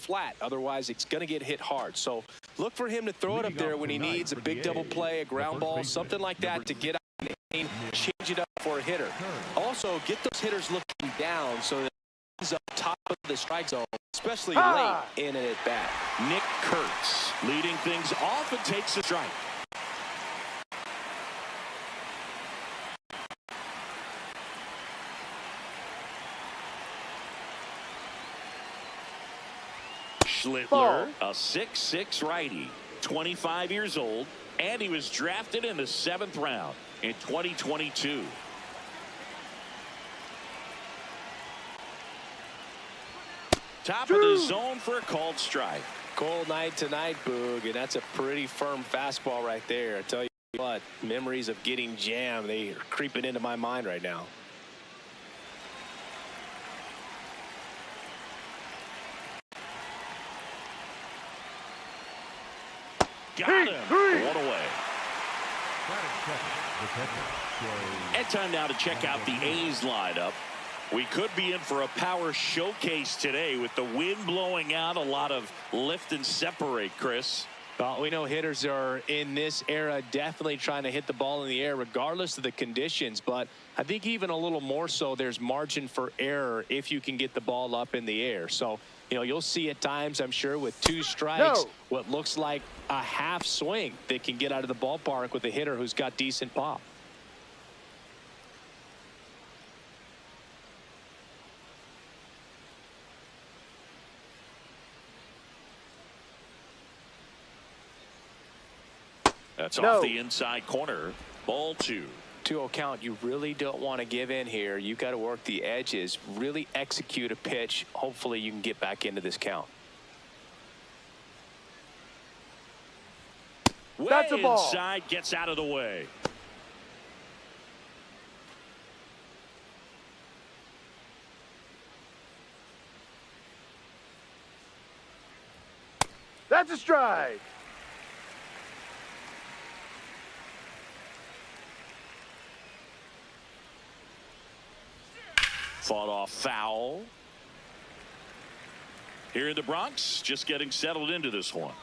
flat. Otherwise, it's going to get hit hard. So look for him to throw it up there when he needs a big double play, a ground ball, something like that to get out of the lane, change it up for a hitter. Also, get those hitters looking down so that he's up top of the strike zone, especially late in an at-bat. Nick Kurtz leading things off and takes a strike. Schlittler, a 6'6" righty, 25 years old, and he was drafted in the 7th round in 2022. Top of the zone for a called strike. Cold night tonight, Boog, and that's a pretty firm fastball right there. I tell you what, memories of getting jammed, they are creeping into my mind right now. Got him. One away. And time now to check out the A's lineup. We could be in for a power showcase today with the wind blowing out. A lot of lift and separate, Chris. Well, we know hitters are in this era definitely trying to hit the ball in the air regardless of the conditions, but I think even a little more so there's margin for error if you can get the ball up in the air. So, you know, you'll see at times, I'm sure, with 2 strikes, what looks like a half swing that can get out of the ballpark with a hitter who's got decent pop. That's off the inside corner. Ball 2. 2-0 count. You really don't want to give in here. You've got to work the edges, really execute a pitch. Hopefully you can get back into this count. That's a ball. Inside, gets out of the way. That's a strike. Fought off foul. Here in the Bronx, just getting settled into this one.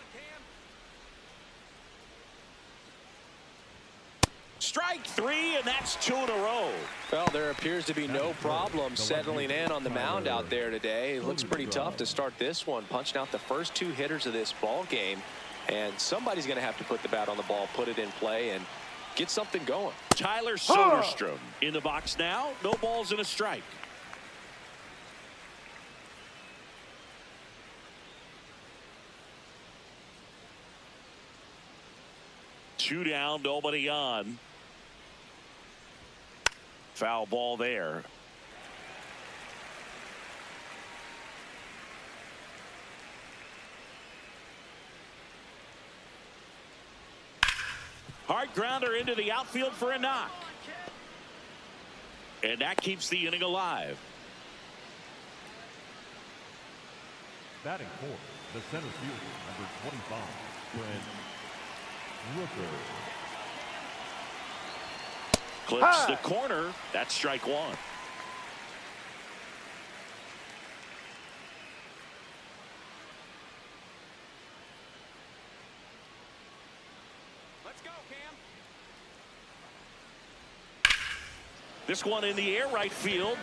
Strike 3, and that's 2 in a row. Well, there appears to be no problem settling in on the mound out there today. It looks pretty tough to start this one, punching out the first 2 hitters of this ball game, and somebody's going to have to put the bat on the ball, put it in play, and get something going. Tyler Soderstrom in the box now. No balls and a strike. Two down, nobody on. Foul ball there. Hard grounder into the outfield for a knock. And that keeps the inning alive. Batting fourth, the center fielder, number 25, Brent Rooker. Clips the corner. That's strike 1. Let's go, Cam. This one in the air, right field.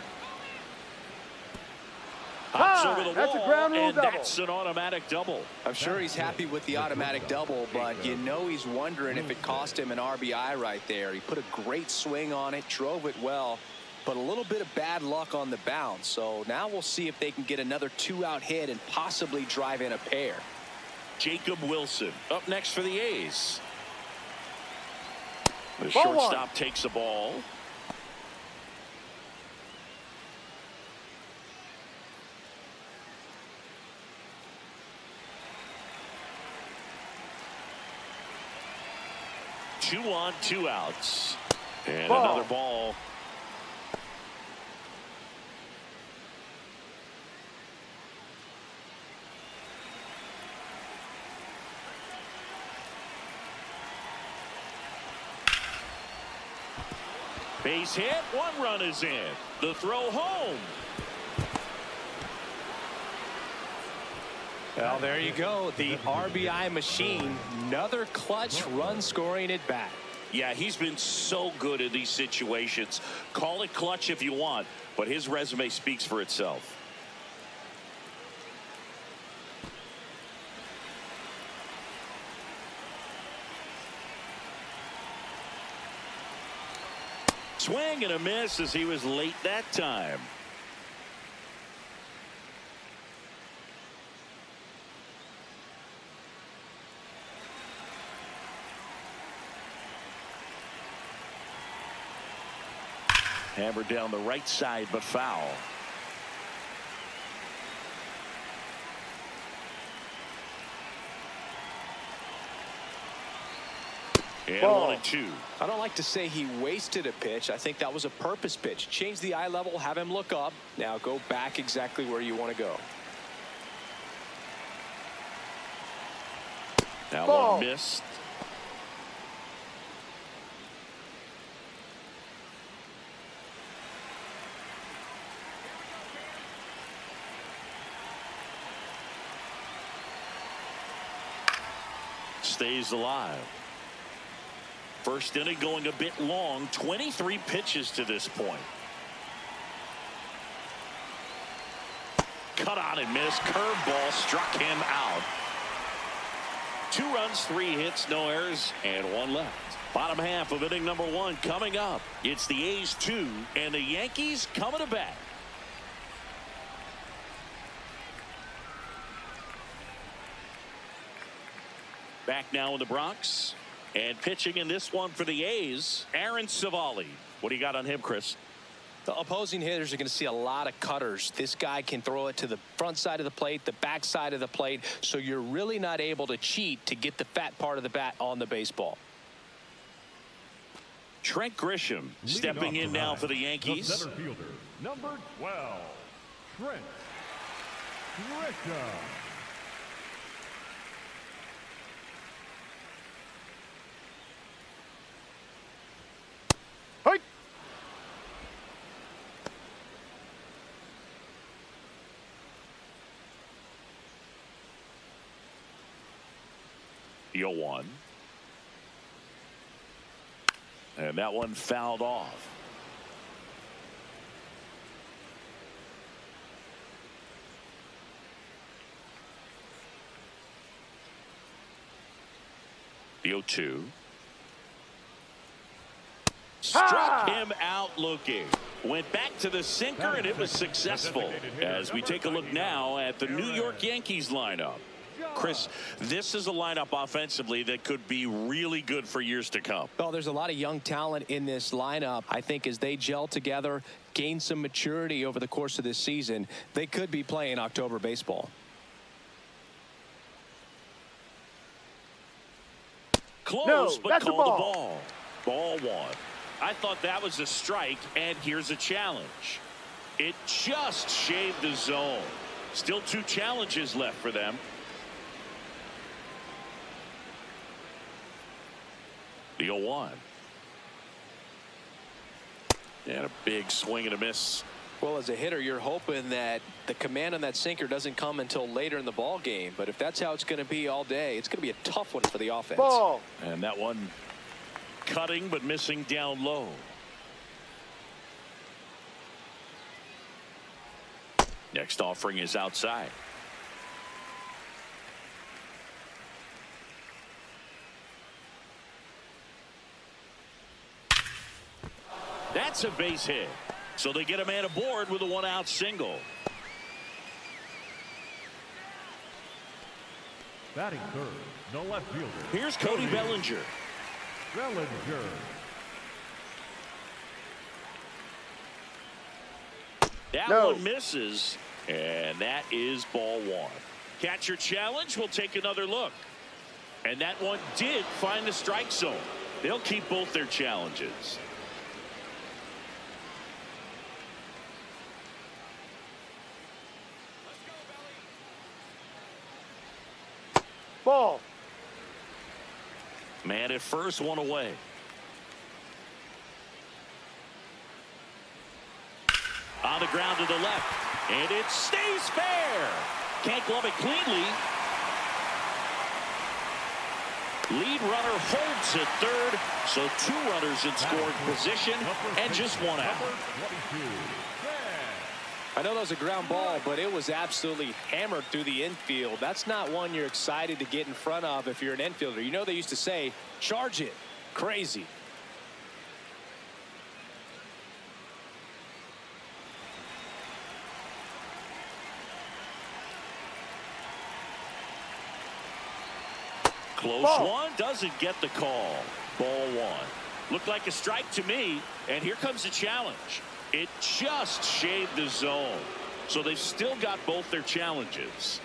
Hops over the that's wall, a ground rule and double. that's an automatic double. I'm sure he's happy with the automatic double, but you know he's wondering if it cost him an RBI right there. He put a great swing on it, drove it well, but a little bit of bad luck on the bounce. So now we'll see if they can get another 2-out hit and possibly drive in a pair. Jacob Wilson up next for the A's. The Ball shortstop 1. takes the ball. Two on, 2 outs. And another ball. Base hit, 1 run is in. The throw home. Well, there you go. The RBI machine. Another clutch run scoring at bat. Yeah, he's been so good in these situations. Call it clutch if you want, but his resume speaks for itself. Swing and a miss as he was late that time. Hammered down the right side, but foul. And 1-2. I don't like to say he wasted a pitch. I think that was a purpose pitch. Change the eye level, have him look up. Now go back exactly where you want to go. That one missed. Stays alive. First inning going a bit long. 23 pitches to this point. Cut on and missed. Curveball struck him out. 2 runs, 3 hits, no errors, and 1 left. Bottom half of inning number 1 coming up. It's the A's 2 and the Yankees coming to bat. Back now in the Bronx, and pitching in this one for the A's, Aaron Savali. What do you got on him, Chris? The opposing hitters are going to see a lot of cutters. This guy can throw it to the front side of the plate, the back side of the plate, so you're really not able to cheat to get the fat part of the bat on the baseball. Trent Grisham stepping in now for the Yankees. The center fielder, number 12, Trent Grisham. The 0-1. And that one fouled off. The 0-2. Struck him out looking. Went back to the sinker, and it was successful. As we take a look now at the New York Yankees lineup. Chris, this is a lineup offensively that could be really good for years to come. Well, there's a lot of young talent in this lineup. I think as they gel together, gain some maturity over the course of this season, they could be playing October baseball. Close, but called the ball. Ball 1. I thought that was a strike, and here's a challenge. It just shaved the zone. Still 2 challenges left for them. The 0-1. And a big swing and a miss. Well, as a hitter, you're hoping that the command on that sinker doesn't come until later in the ball game. But if that's how it's going to be all day, it's going to be a tough one for the offense. Ball. And that one cutting but missing down low. Next offering is outside. That's a base hit. So they get a man aboard with a 1-out single. Batting third, the left fielder. Here's Cody Bellinger. Bellinger. That one misses, and that is ball 1. Catcher challenge. We'll take another look. And that one did find the strike zone. They'll keep both their challenges. Ball. Man at first, 1 away. On the ground to the left, and it stays fair. Can't glove it cleanly, Lead runner holds at third, so 2 runners in scoring position and just 1 out. I know that was a ground ball, but it was absolutely hammered through the infield. That's not one you're excited to get in front of if you're an infielder. You know, they used to say, charge it. Crazy. Close one, doesn't get the call. Ball 1. Looked like a strike to me, and here comes the challenge. It just shaved the zone, so they've still got both their challenges.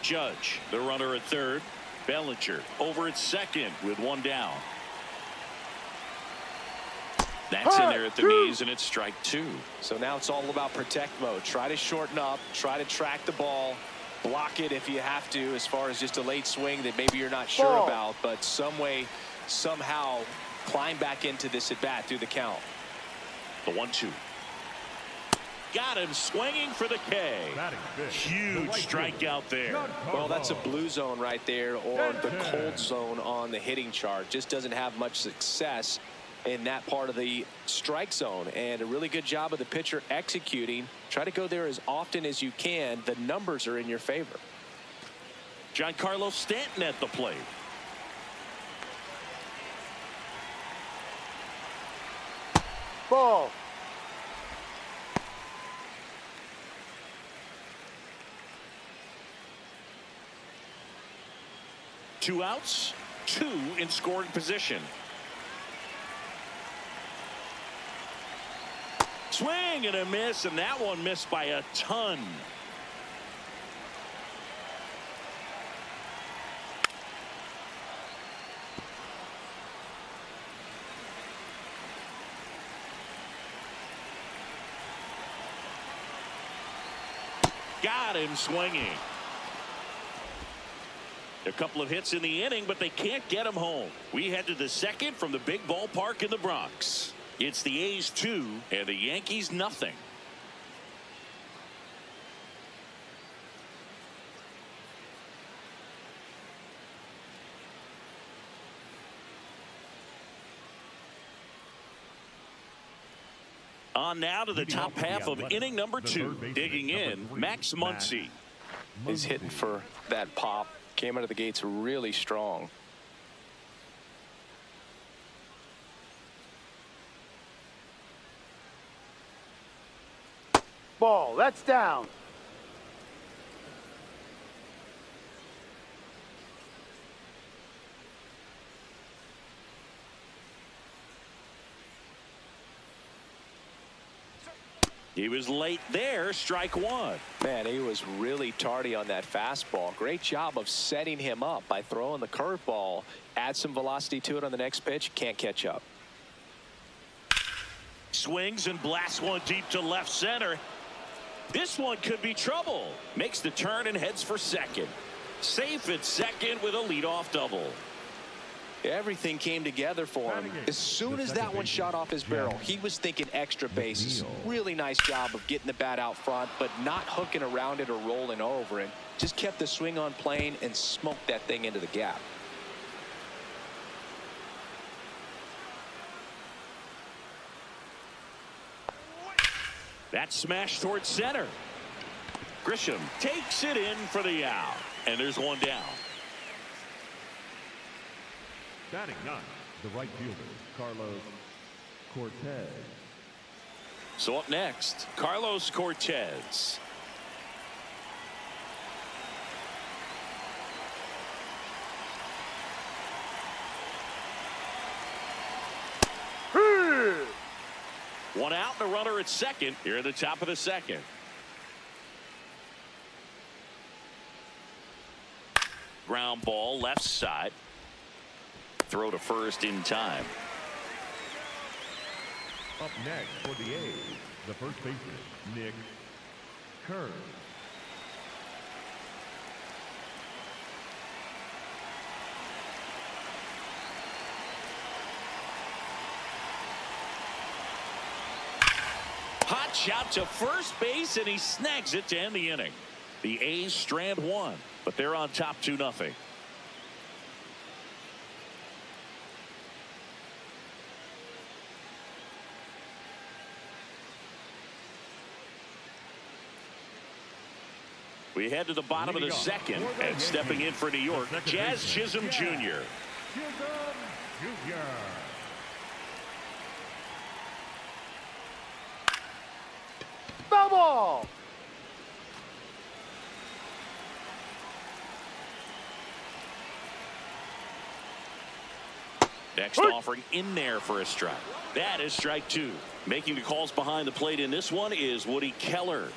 Judge, the runner at third. Bellinger over at second with 1 down. That's in there at the knees, and it's strike 2. So now it's all about protect mode. Try to shorten up, try to track the ball, block it if you have to, as far as just a late swing that maybe you're not sure about, but some way, somehow climb back into this at bat through the count. The 1-2. Got him swinging for the K. Huge strikeout there. Well, that's a blue zone right there, or the cold zone on the hitting chart. Just doesn't have much success in that part of the strike zone, and a really good job of the pitcher executing. Try to go there as often as you can. The numbers are in your favor. Giancarlo Stanton at the plate. Ball. Two outs, 2 in scoring position. Swing and a miss, and that one missed by a ton. Got him swinging. A couple of hits in the inning, but they can't get him home. We head to the second from the big ballpark in the Bronx. It's the A's 2 and the Yankees nothing. On now to the top half of inning number 2. Digging in, Max Muncy. He's hitting for that pop. Came out of the gates really strong. Ball. That's down. He was late there, strike 1. Man, he was really tardy on that fastball. Great job of setting him up by throwing the curveball. Add some velocity to it on the next pitch. Can't catch up. Swings and blasts one deep to left center. This one could be trouble. Makes the turn and heads for second. Safe at second with a leadoff double. Everything came together for him. As soon as that one shot off his barrel, he was thinking extra bases. Really nice job of getting the bat out front, but not hooking around it or rolling over it. Just kept the swing on plane and smoked that thing into the gap. That smash towards center. Grisham takes it in for the out, and there's one down. Batting 9, the right fielder, Carlos Cortez. So up next, Carlos Cortez. One out and a runner at second here at the top of the second. Ground ball left side. Throw to first in time. Up next for the A's, the first baseman, Nick Kern. Hot shot to first base, and he snags it to end the inning. The A's strand one, but they're on top 2-0. We head to the bottom of the second, and stepping in for New York, Jazz Chisholm Jr. Chisholm Jr. Foul ball. Next offering in there for a strike. That is strike two. Making the calls behind the plate in this one is Woody Keller.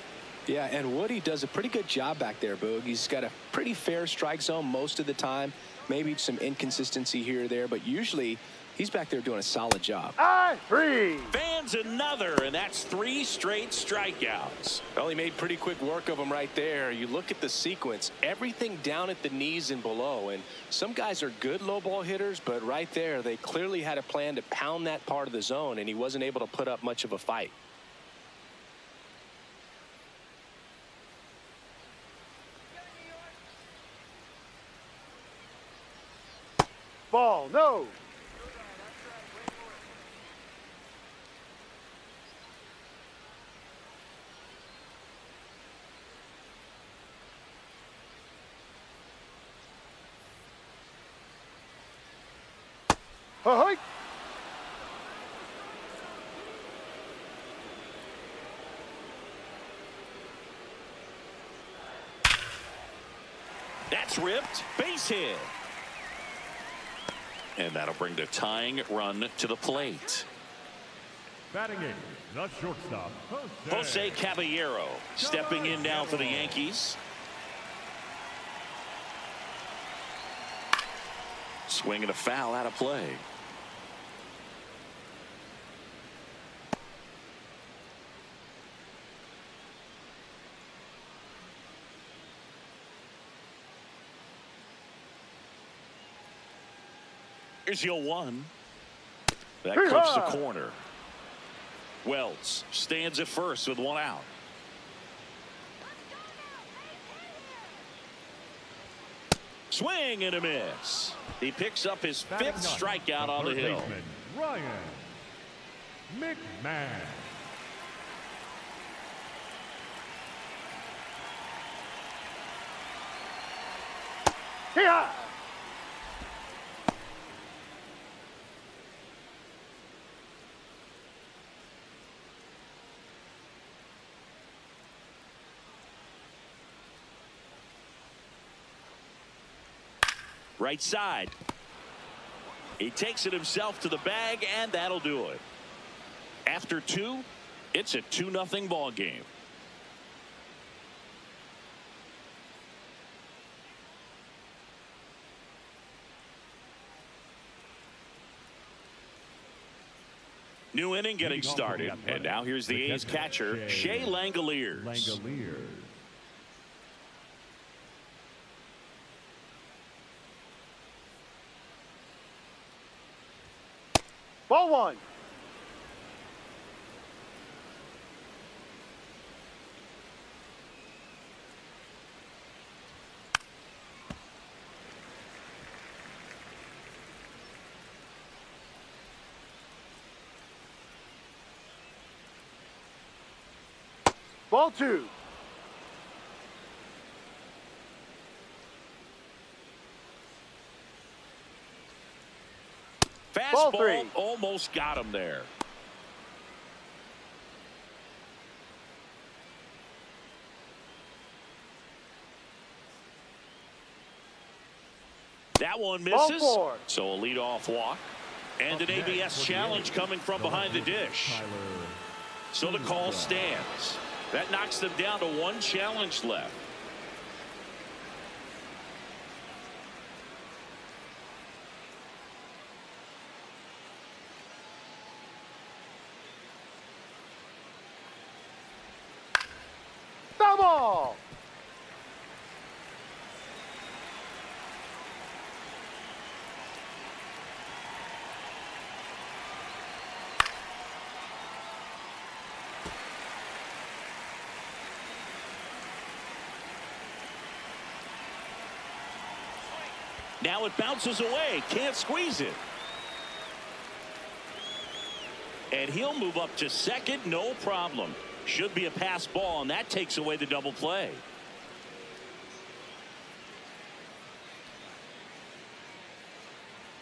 Yeah, and Woody does a pretty good job back there, Boog. He's got a pretty fair strike zone most of the time. Maybe some inconsistency here or there, but usually he's back there doing a solid job. And 3. Fans another, and that's 3 straight strikeouts. Well, he made pretty quick work of him right there. You look at the sequence, everything down at the knees and below, and some guys are good low ball hitters, but right there they clearly had a plan to pound that part of the zone, and he wasn't able to put up much of a fight. Ball, no. Ahoy. That's ripped. Base hit. And that'll bring the tying run to the plate. Batting in, the shortstop, Jose Caballero stepping in now for the Yankees. Swinging a foul out of play. Here's your 1. That clips the corner. Wells stands at first with 1 out. Swing and a miss. He picks up his 5th strikeout on the hill. Ryan McMahon. Here. Right side. He takes it himself to the bag, and that'll do it. After 2, it's a 2-0 ball game. New inning getting started, and now here's the A's catcher, Shea Langoliers. Ball 1. Ball 2. Fastball 3. almost got him there. That one misses. Ball 4. So a leadoff walk. And an ABS challenge coming from behind the dish. So the call stands. That knocks them down to 1 challenge left. Double. Now it bounces away. Can't squeeze it. And he'll move up to second. No problem. Should be a pass ball, and that takes away the double play.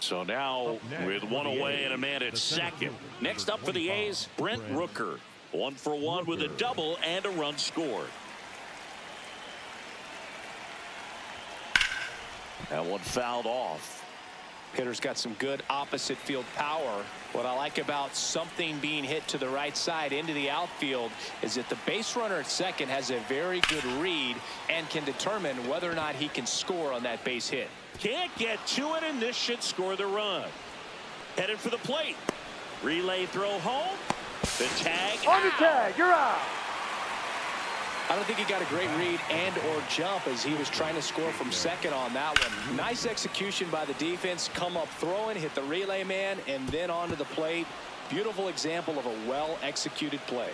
So now with one away and a man at second. Next up for the A's, Brent Rooker. 1 for 1 with a double and a run scored. That one fouled off. Hitter's got some good opposite field power. What I like about something being hit to the right side into the outfield is that the base runner at second has a very good read and can determine whether or not he can score on that base hit. Can't get to it, and this should score the run. Headed for the plate. Relay throw home. The tag. On the tag, you're out. I don't think he got a great read and or jump as he was trying to score from second on that one. Nice execution by the defense. Come up throwing, hit the relay man, and then onto the plate. Beautiful example of a well-executed play.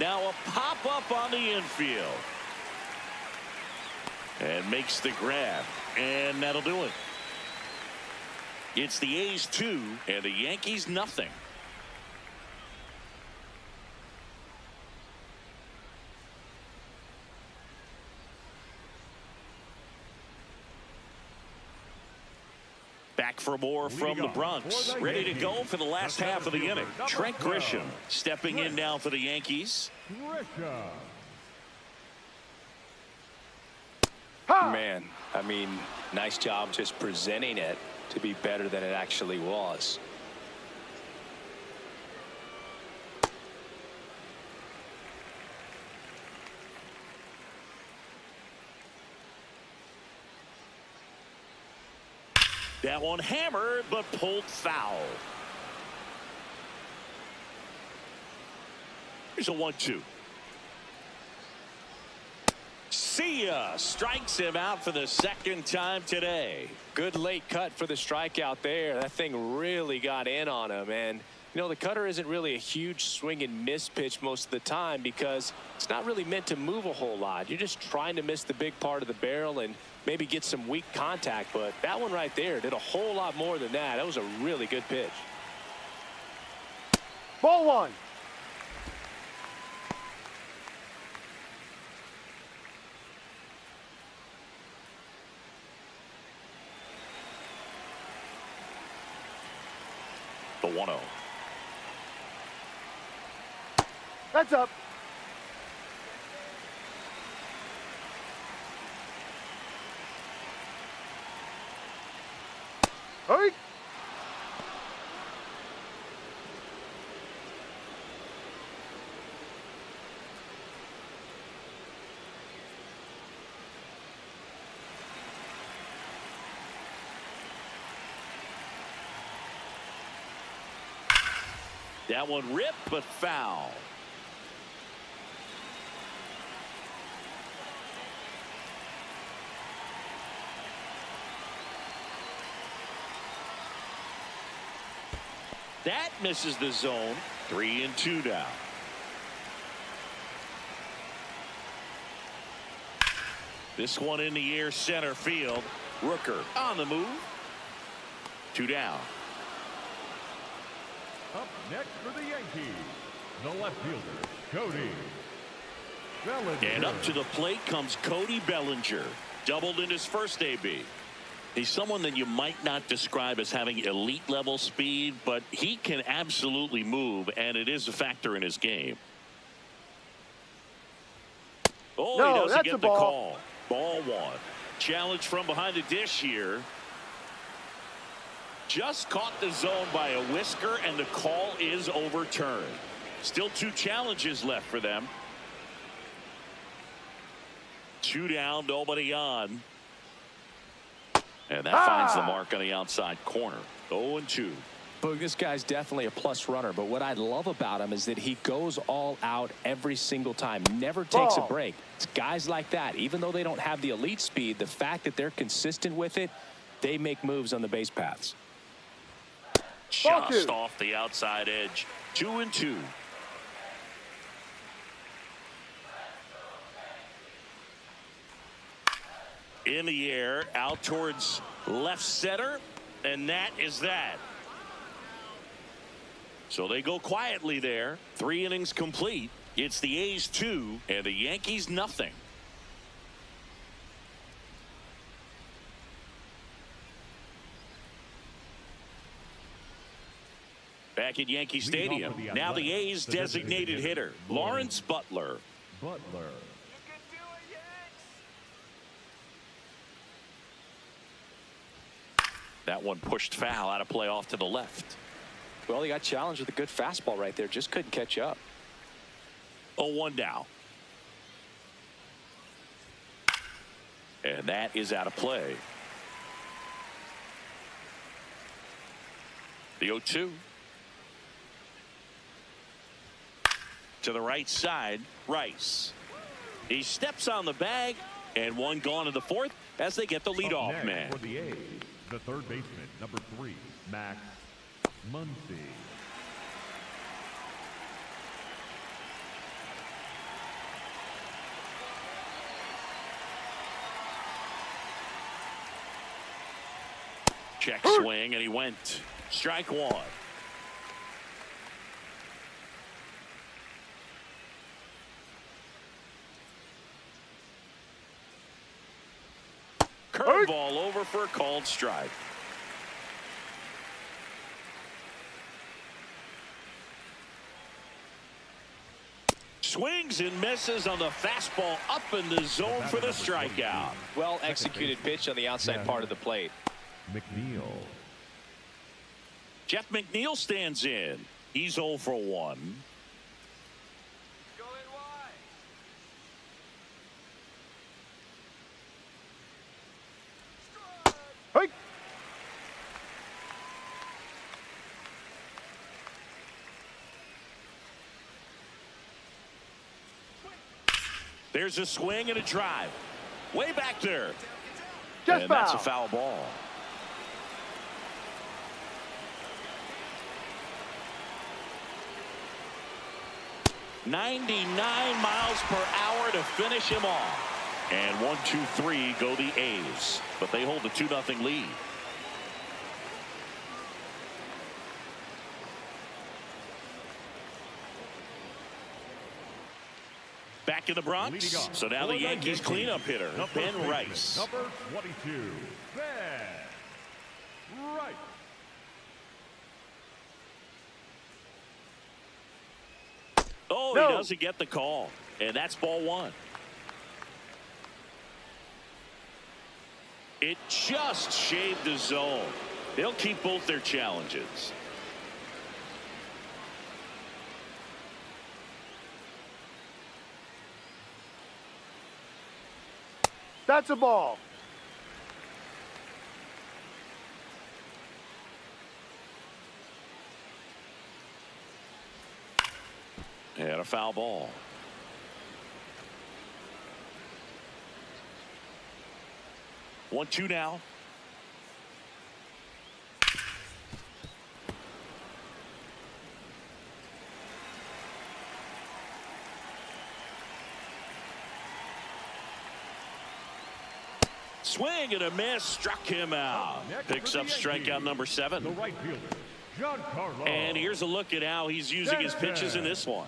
Now a pop-up on the infield. And makes the grab. And that'll do it. It's the A's 2 and the Yankees nothing. Back for more from the Bronx. Ready to go for the last half of the inning. Trent Grisham stepping in now for the Yankees. Man, I mean, nice job just presenting it to be better than it actually was. That one hammered, but pulled foul. Here's a 1-2. See ya. Strikes him out for the second time today. Good late cut for the strikeout there. That thing really got in on him. And, you know, the cutter isn't really a huge swing and miss pitch most of the time because it's not really meant to move a whole lot. You're just trying to miss the big part of the barrel and maybe get some weak contact. But that one right there did a whole lot more than that. That was a really good pitch. Ball 1. The 1-0. That's up. Hurry. That one ripped, but foul. That misses the zone. 3-2 now. This one in the air, center field. Rooker on the move. 2 down. Up next for the Yankees, the left fielder, Cody Bellinger. And up to the plate comes Cody Bellinger. Doubled in his first AB. He's someone that you might not describe as having elite level speed, but he can absolutely move, and it is a factor in his game. Oh, No, he doesn't that's get a the ball. call. Ball 1. Challenge from behind the dish here. Just caught the zone by a whisker, and the call is overturned. Still 2 challenges left for them. 2 down, nobody on. And that finds the mark on the outside corner. 0-2. Boog, this guy's definitely a plus runner, but what I love about him is that he goes all out every single time, never takes a break. It's guys like that, even though they don't have the elite speed, the fact that they're consistent with it, they make moves on the base paths. Just off the outside edge. 2-2. In the air, out towards left center, and that is that. So they go quietly there. 3 innings complete. It's the A's 2 and the Yankees nothing. Back at Yankee Stadium. Now the A's designated hitter, Lawrence Butler. That one pushed foul, out of play off to the left. Well, he got challenged with a good fastball right there. Just couldn't catch up. 0-1 now. And that is out of play. The 0-2. To the right side, Rice. He steps on the bag, and one gone in the 4th as they get the leadoff man. For the A's, the third baseman, number 3, Max Muncy. Check swing, and he went. Strike 1. Curveball over for a called strike. Swings and misses on the fastball up in the zone for the strikeout. Well executed pitch on the outside part of the plate. McNeil. Jeff McNeil stands in. He's 0 for 1. Hey. There's a swing and a drive. Way back there. Just and that's a foul. foul ball. .99 miles per hour to finish him off. And 1-2-3 go the A's. But they hold a 2-0 lead. Back in the Bronx. So now the Yankees cleanup hitter, Ben Rice. Number 22, Ben Rice. Oh, No. He doesn't get the call. And that's ball 1. It just shaved the zone. They'll keep both their challenges. That's a ball. And a foul ball. One-two now. Swing and a miss, struck him out. Picks up strikeout number 7. The right fielder, Giancarlo. And here's a look at how he's using his pitches in this one.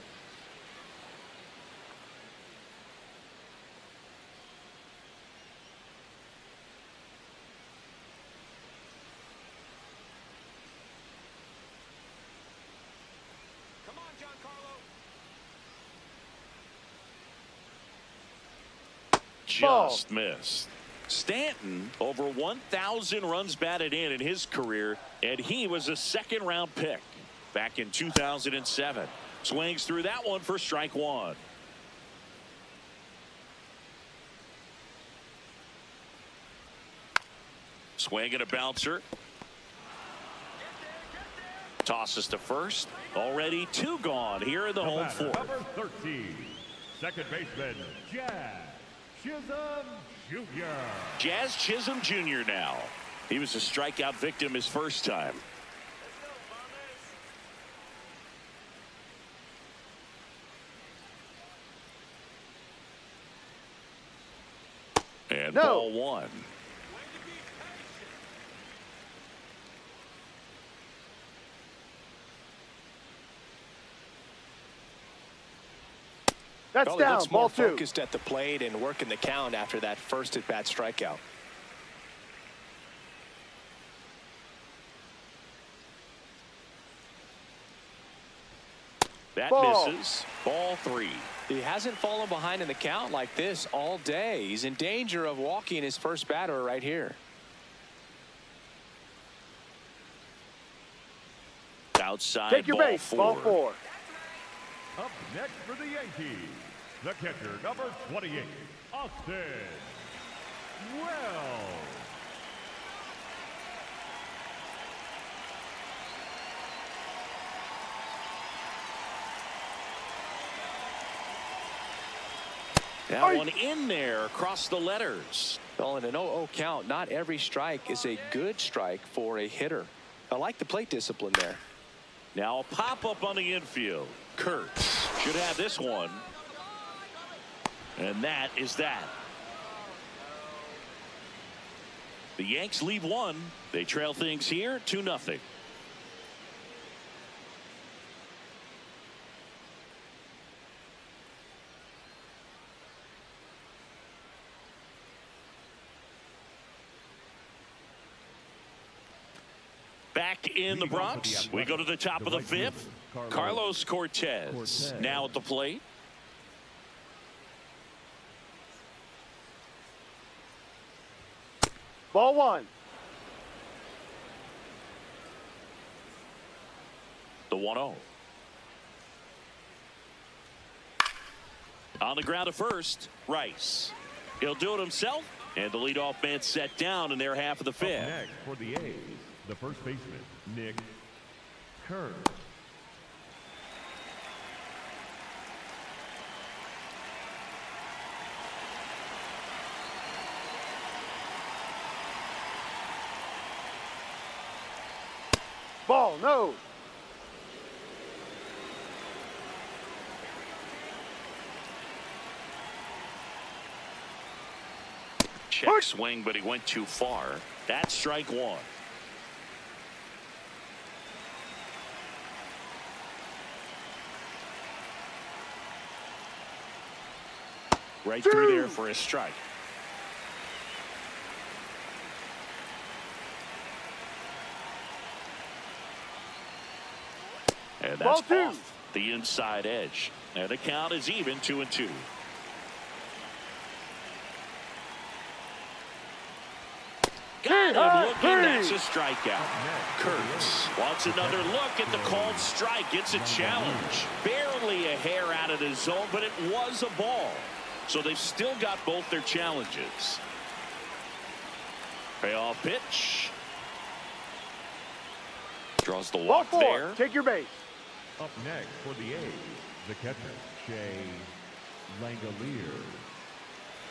Come on, Giancarlo. Just missed. Stanton over 1,000 runs batted in his career, and he was a second-round pick back in 2007. Swings through that one for strike 1. Swing and a bouncer. Tosses to first. Already 2 gone here in the home 4th. Number 13, second baseman, Jazz Chisholm Jr. Jazz Chisholm Jr. now. He was a strikeout victim his first time. And And No. ball one. That's Well, he down. looks Ball more 2. focused at the plate and working the count after that first at-bat strikeout. That Ball. misses. Ball 3. He hasn't fallen behind in the count like this all day. He's in danger of walking his first batter right here. Outside. Take your ball base. 4. Ball 4. Up next for the Yankees, the catcher, number 28, Austin Wells. That one in there across the letters. Well, in an 0-0 count, not every strike is a good strike for a hitter. I like the plate discipline there. Now a pop-up on the infield. Kurtz should have this one. And that is that. The Yanks leave one. They trail things here 2-0. Back in the Bronx, we go to the top of the 5th. Carlos Cortez now at the plate. Ball 1. The 1-0. On the ground at first, Rice. He'll do it himself, and the leadoff man set down in their half of the 5th. Next for the A's, the first baseman, Nick Kern. Ball, no. Check swing, but he went too far. That's strike 1. Right through there for a strike. And that's Ball 2. off the inside edge. And the count is even 2-2. Got him looking. That's a strikeout. Kurtz wants another look at the called strike. It's a challenge. Barely a hair out of the zone, but it was a ball. So they've still got both their challenges. Payoff pitch. Draws the Ball walk 4. there. Take your base. Up next for the A's, the catcher, Shea Langoliers.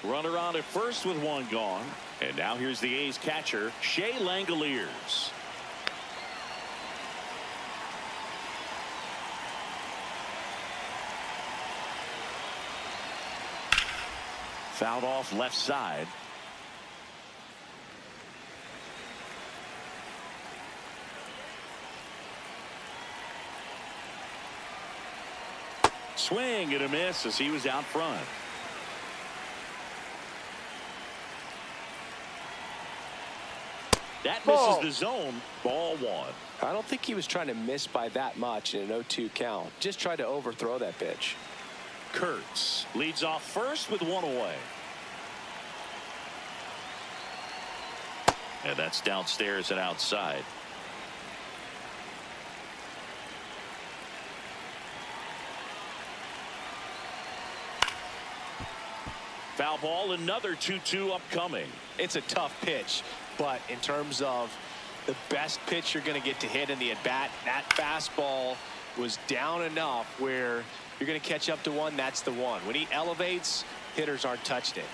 Runner on at first with one gone. And now here's the A's catcher, Shea Langoliers. Fouled off left side. Swing and a miss as he was out front. That misses the zone. Ball 1. I don't think he was trying to miss by that much in an 0-2 count. Just tried to overthrow that pitch. Kurtz leads off first with one away. And that's downstairs and outside. Foul ball, another 2-2 upcoming. It's a tough pitch, but in terms of the best pitch you're going to get to hit in the at-bat, that fastball was down enough where you're going to catch up to one. That's the one. When he elevates, hitters aren't touched it.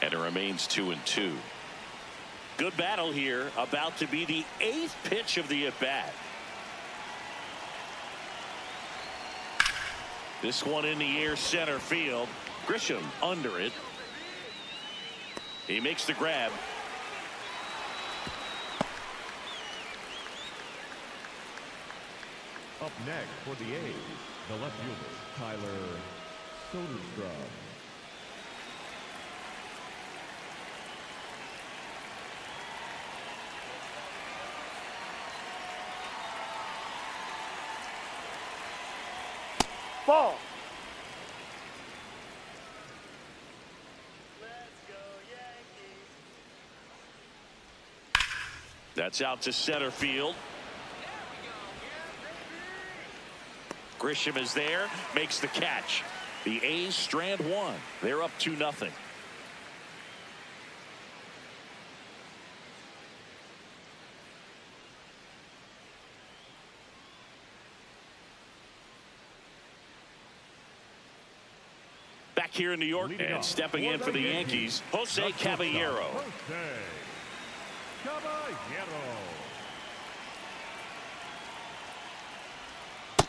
And it remains 2-2. Good battle here. About to be the 8th pitch of the at-bat. This one in the air center field. Grisham under it. He makes the grab. Up next for the A's, the left fielder, Tyler Soderstrom. Ball. That's out to center field. Grisham is there, makes the catch. The A's strand one. They're up 2-0. Back here in New York, and stepping in for the Yankees, Jose Caballero.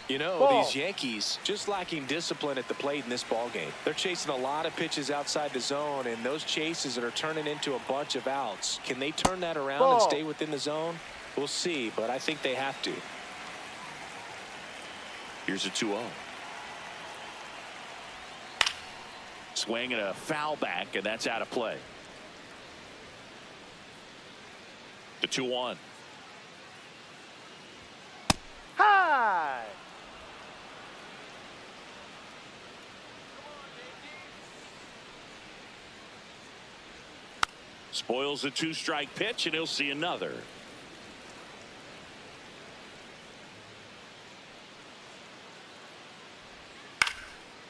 You know, these Yankees just lacking discipline at the plate in this ball game. They're chasing a lot of pitches outside the zone, and those chases that are turning into a bunch of outs. Can they turn that around and stay within the zone? We'll see, but I think they have to. Here's a 2-0. Swing and a foul back, and that's out of play. The 2-1. High. Spoils a 2-strike pitch, and he'll see another.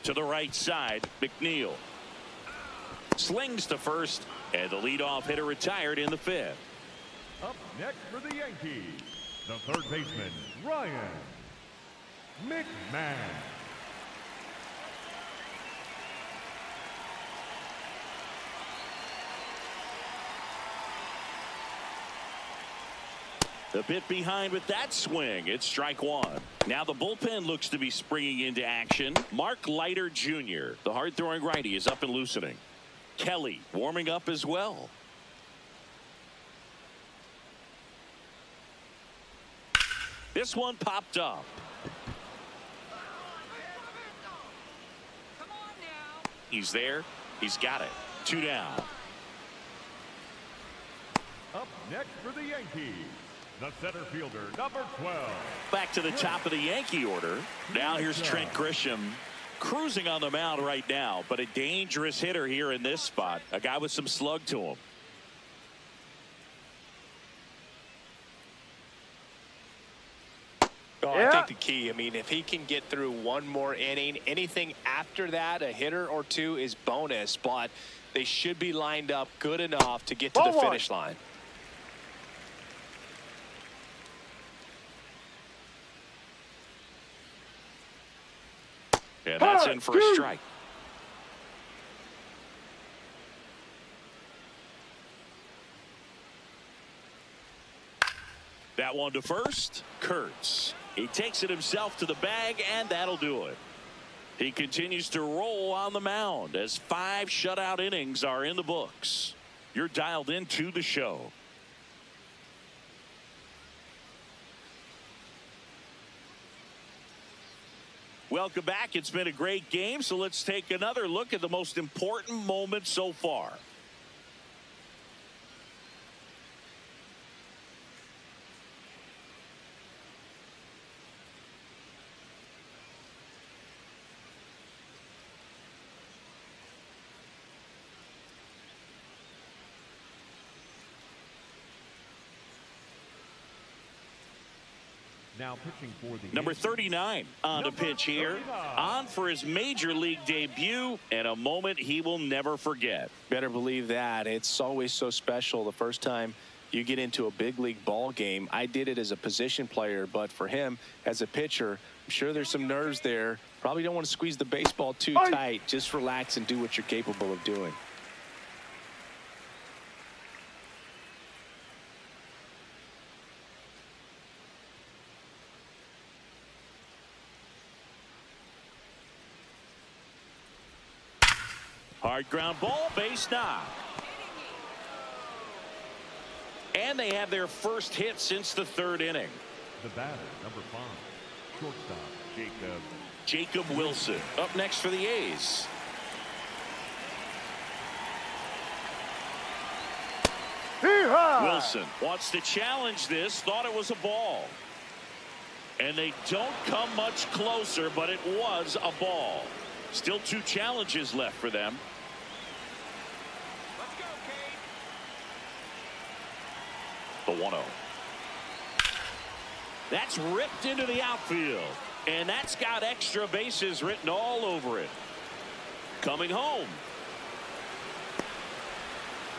To the right side, McNeil slings to first, and the leadoff hitter retired in the 5th. Up next for the Yankees, the third baseman, Ryan McMahon. A bit behind with that swing. It's strike one. Now the bullpen looks to be springing into action. Mark Leiter Jr., the hard-throwing righty, is up and loosening. Kelly warming up as well. This one popped up. He's there. He's got it. 2 down. Up next for the Yankees, the center fielder, number 12. Back to the top of the Yankee order. Now here's Trent Grisham cruising on the mound right now, but a dangerous hitter here in this spot. A guy with some slug to him. Oh, I think the key, I mean, if he can get through one more inning, anything after that, a hitter or two is bonus, but they should be lined up good enough to get to the finish line. Yeah, that's in for a strike. That one to first. Kurtz. He takes it himself to the bag, and that'll do it. He continues to roll on the mound as 5 shutout innings are in the books. You're dialed into the show. Welcome back. It's been a great game, so let's take another look at the most important moment so far. Now pitching for the Number Yankees, 39 on the pitch here. 39. On for his major league debut, and a moment he will never forget. Better believe that. It's always so special the first time you get into a big league ball game. I did it as a position player, but for him as a pitcher, I'm sure there's some nerves there. Probably don't want to squeeze the baseball too tight. Just relax and do what you're capable of doing. Hard ground ball, base knock. And they have their first hit since the third inning. The batter, number 5, shortstop, Jacob Wilson up next for the A's. Wilson wants to challenge this, thought it was a ball. And they don't come much closer, but it was a ball. Still 2 challenges left for them. Let's go, Kate. The 1-0. That's ripped into the outfield. And that's got extra bases written all over it. Coming home.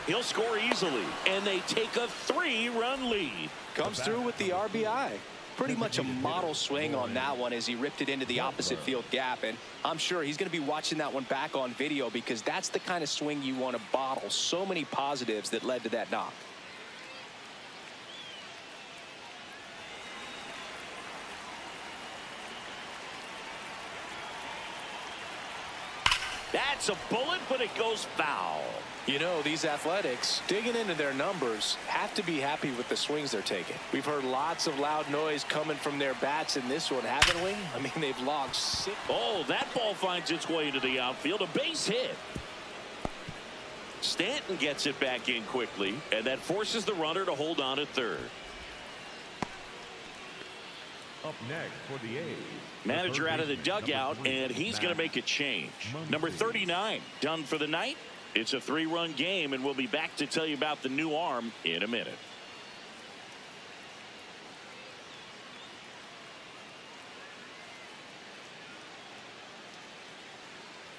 He'll score easily. And they take a 3-run lead. Comes through with the RBI. Pretty much a model swing on that one as he ripped it into the opposite field gap. And I'm sure he's going to be watching that one back on video because that's the kind of swing you want to bottle. So many positives that led to that knock. That's a bullet, but it goes foul. You know, these Athletics, digging into their numbers, have to be happy with the swings they're taking. We've heard lots of loud noise coming from their bats in this one, haven't we? I mean, they've logged 6. Oh, that ball finds its way into the outfield. A base hit. Stanton gets it back in quickly, and that forces the runner to hold on at third. Up next for the A's. Manager out of the dugout, and he's going to make a change. Number 39 done for the night. It's a 3-run game, and we'll be back to tell you about the new arm in a minute.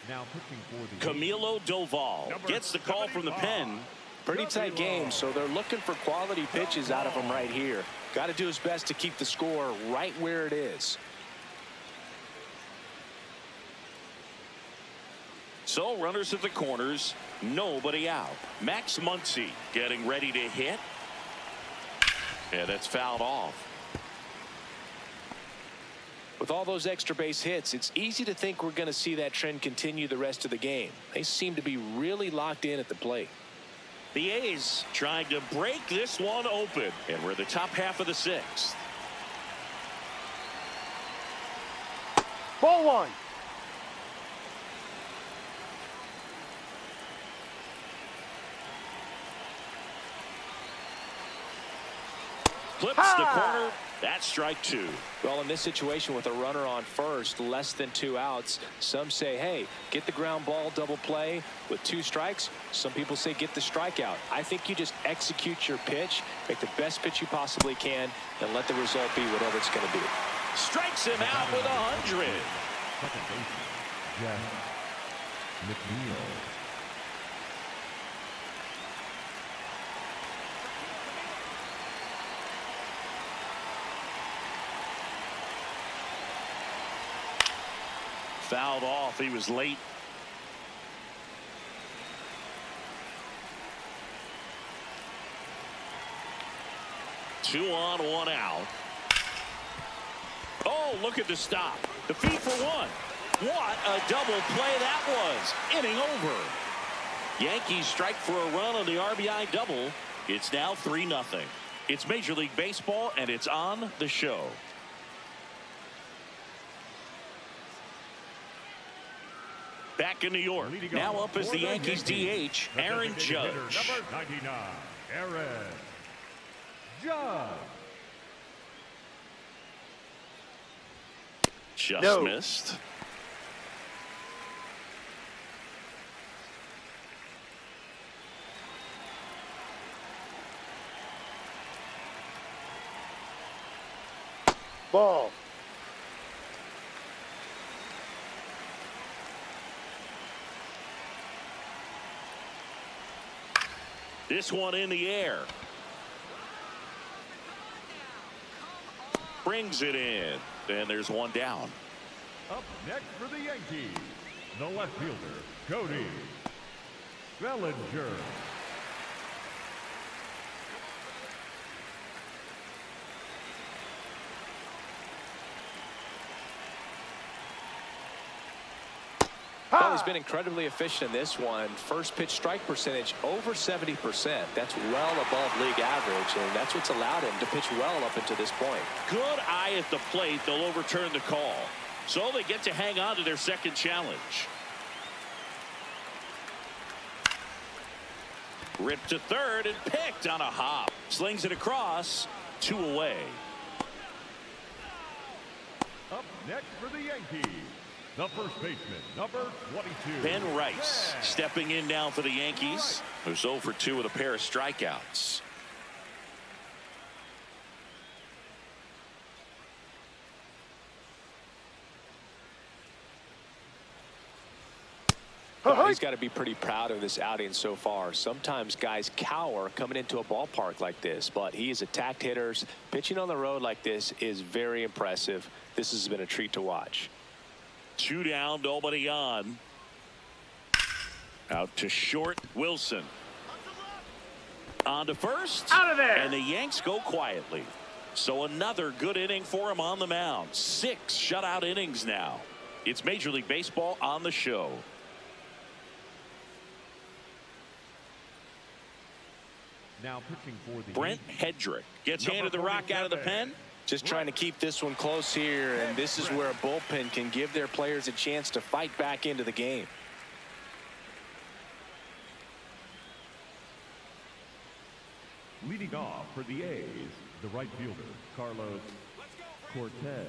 Now pitching for the Camilo Doval gets the call from the pen. Pretty tight game, so they're looking for quality pitches out of him right here. Got to do his best to keep the score right where it is. So runners at the corners, nobody out. Max Muncy getting ready to hit. Yeah, that's fouled off. With all those extra base hits, it's easy to think we're going to see that trend continue the rest of the game. They seem to be really locked in at the plate. The A's trying to break this one open, and we're the top half of the 6th. Ball 1. Clips the corner. That's strike 2. Well, in this situation with a runner on first, less than 2 outs, some say, hey, get the ground ball, double play with 2 strikes. Some people say get the strikeout. I think you just execute your pitch, make the best pitch you possibly can, and let the result be whatever it's going to be. Strikes him out with 100. second baseman, Jeff McNeil. Fouled off. He was late. Two on, 1 out. Oh, look at the stop. The feed for 1. What a double play that was. Inning over. Yankees strike for a run on the RBI double. It's now 3-0. It's Major League Baseball, and it's on the show. Back in New York. Now up as the Yankees DH, Aaron Judge. Number 99, Aaron Judge. Just missed. Ball. This one in the air. Brings it in. And there's one down. Up next for the Yankees, the left fielder, Cody Bellinger. Well, he's been incredibly efficient in this one. First pitch strike percentage over 70%. That's well above league average, and that's what's allowed him to pitch well up until this point. Good eye at the plate. They'll overturn the call. So they get to hang on to their second challenge. Ripped to third and picked on a hop. Slings it across. 2 away. Up next for the Yankees, the first baseman, number 22. Ben Rice stepping in now for the Yankees, who's 0 for 2 with a pair of strikeouts. Well, he's got to be pretty proud of this outing so far. Sometimes guys cower coming into a ballpark like this, but he has attacked hitters. Pitching on the road like this is very impressive. This has been a treat to watch. 2 down, nobody on. Out to short, Wilson. On to first. Out of there. And the Yanks go quietly. So another good inning for him on the mound. 6 shutout innings now. It's Major League Baseball on the show. Now pitching for the Brent Yankees, Hedrick gets handed the rock out of the pen. Just trying to keep this one close here, and this is where a bullpen can give their players a chance to fight back into the game. leading off for the A's, the right fielder, Carlos Cortez.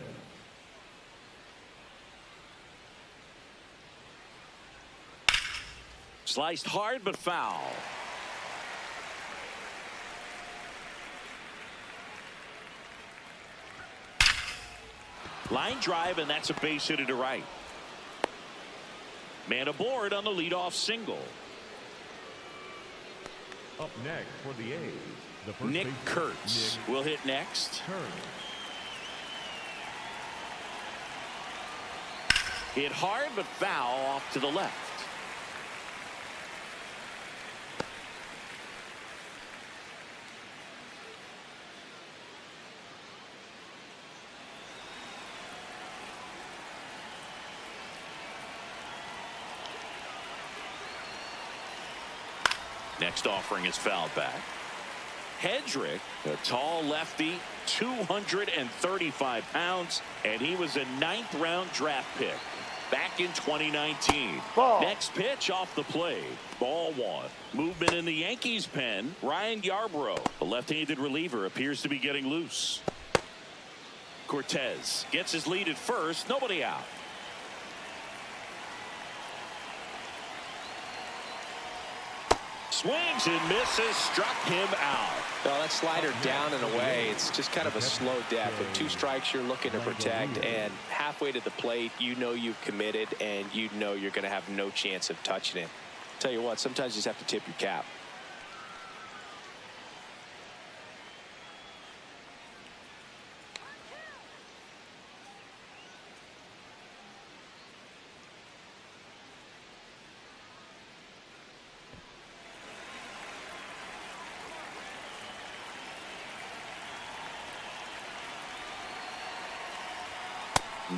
Sliced hard but foul. Line drive, and that's a base hit to right. Man aboard on the leadoff single. Up next for the A's, the first Nick baseman, Kurtz Nick will hit next. Kurtz. Hit hard but foul off to the left. Next offering is fouled back. Hedrick, a tall lefty, 235 pounds, and he was a 9th-round draft pick back in 2019. Ball. Next pitch off the plate. Ball 1. Movement in the Yankees pen. Ryan Yarbrough, the left-handed reliever, appears to be getting loose. Cortez gets his lead at first. Nobody out. Swings and misses, struck him out. Well, that slider down and away, it's just kind of a slow death. With 2 strikes, you're looking to protect, and halfway to the plate, you know you've committed, and you know you're going to have no chance of touching it. Tell you what, sometimes you just have to tip your cap.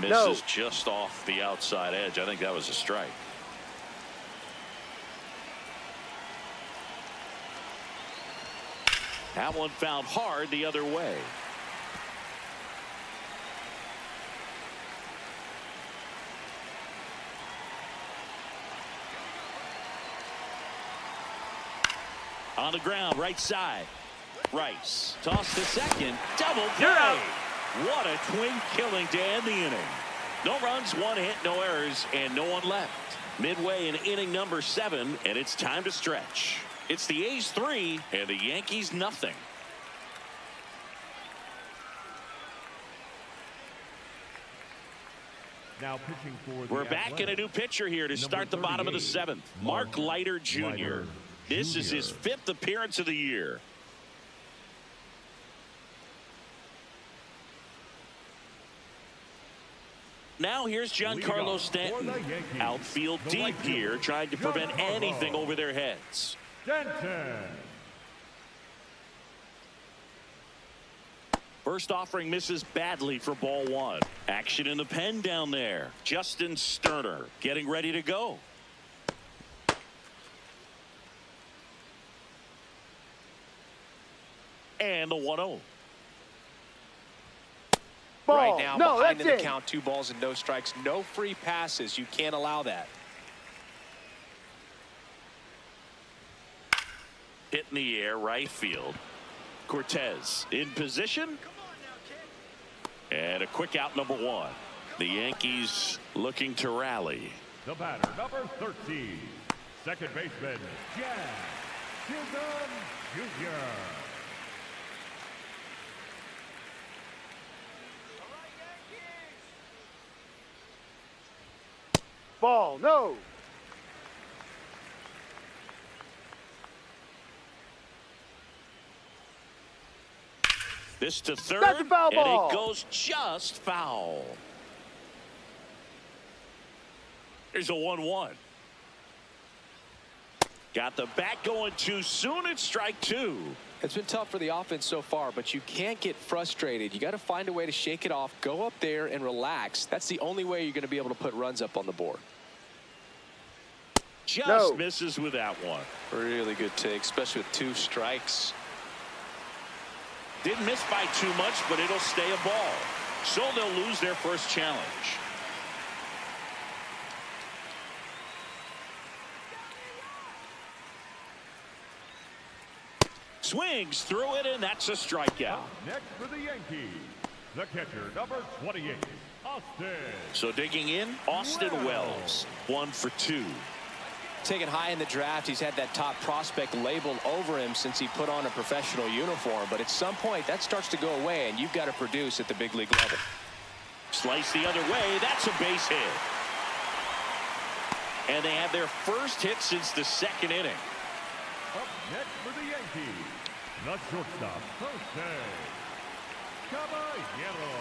Misses just off the outside edge. I think that was a strike. That one fouled hard the other way. On the ground, right side. Rice toss to second. Double play. What a twin killing to end the inning. No runs, 1 hit, no errors, and no one left. Midway in inning number 7, and it's time to stretch. It's the A's 3 and the Yankees nothing. Now pitching for the We're back in a new pitcher here to start the bottom of the 7th. Mark Leiter Jr. This is his 5th appearance of the year. Now here's Giancarlo Stanton. Outfield deep here, trying to prevent anything over their heads. Stanton. First offering misses badly for ball one. Action in the pen down there. Justin Sterner getting ready to go. And the 1-0. Ball. Right now, No, behind that's in the it. count, 2 balls and no strikes, no free passes. You can't allow that. Hit in the air, right field. Cortez in position. And a quick out, number 1. The Yankees looking to rally. The batter, number 13, second baseman, Jack Chisholm Jr. Ball. No. This to third, That's a foul and ball. it goes just foul. Here's a 1-1. Got the bat going too soon. It's strike 2. It's been tough for the offense so far, but you can't get frustrated. You got to find a way to shake it off, go up there and relax. That's the only way you're going to be able to put runs up on the board. Just misses with that one. Really good take, especially with 2 strikes. Didn't miss by too much, but it'll stay a ball. So they'll lose their first challenge. Swings through it, and that's a strikeout. Next for the Yankees, the catcher, number 28, Austin. So digging in, Austin Wells, 1 for 2. Taken high in the draft, he's had that top prospect labeled over him since he put on a professional uniform. But at some point, that starts to go away, and you've got to produce at the big league level. Slice the other way. That's a base hit. And they have their first hit since the 2nd inning. Up next for the Yankees, the shortstop, Jose Caballero.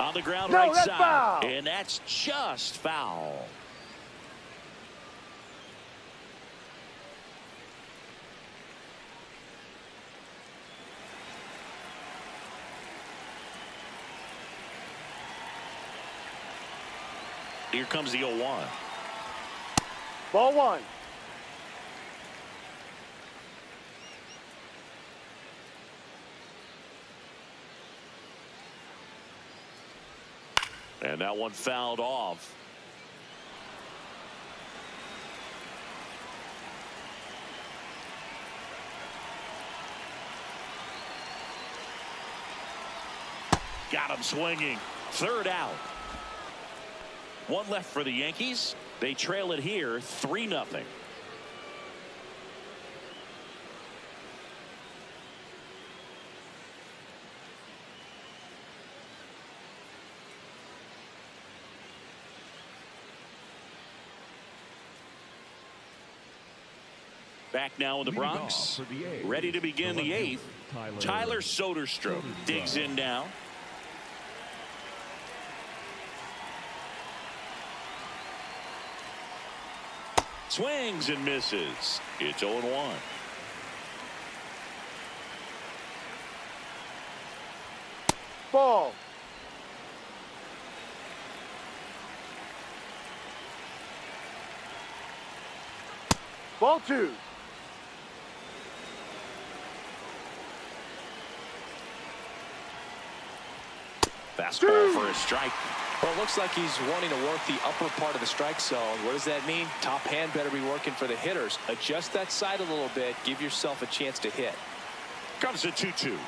On the ground, No, right that's side. foul. And that's just foul. Here comes the 0-1. Ball 1. And that one fouled off. Got him swinging. 3rd out. 1 left for the Yankees. They trail it here 3-0. Back now in the Bronx, ready to begin the 8th. Tyler Soderstrom digs in now. Swings and misses. It's 0-1. Ball. Ball 2. Fastball for a strike. Well, it looks like he's wanting to work the upper part of the strike zone. What does that mean? Top hand better be working for the hitters. Adjust that side a little bit. Give yourself a chance to hit. Comes a 2-2.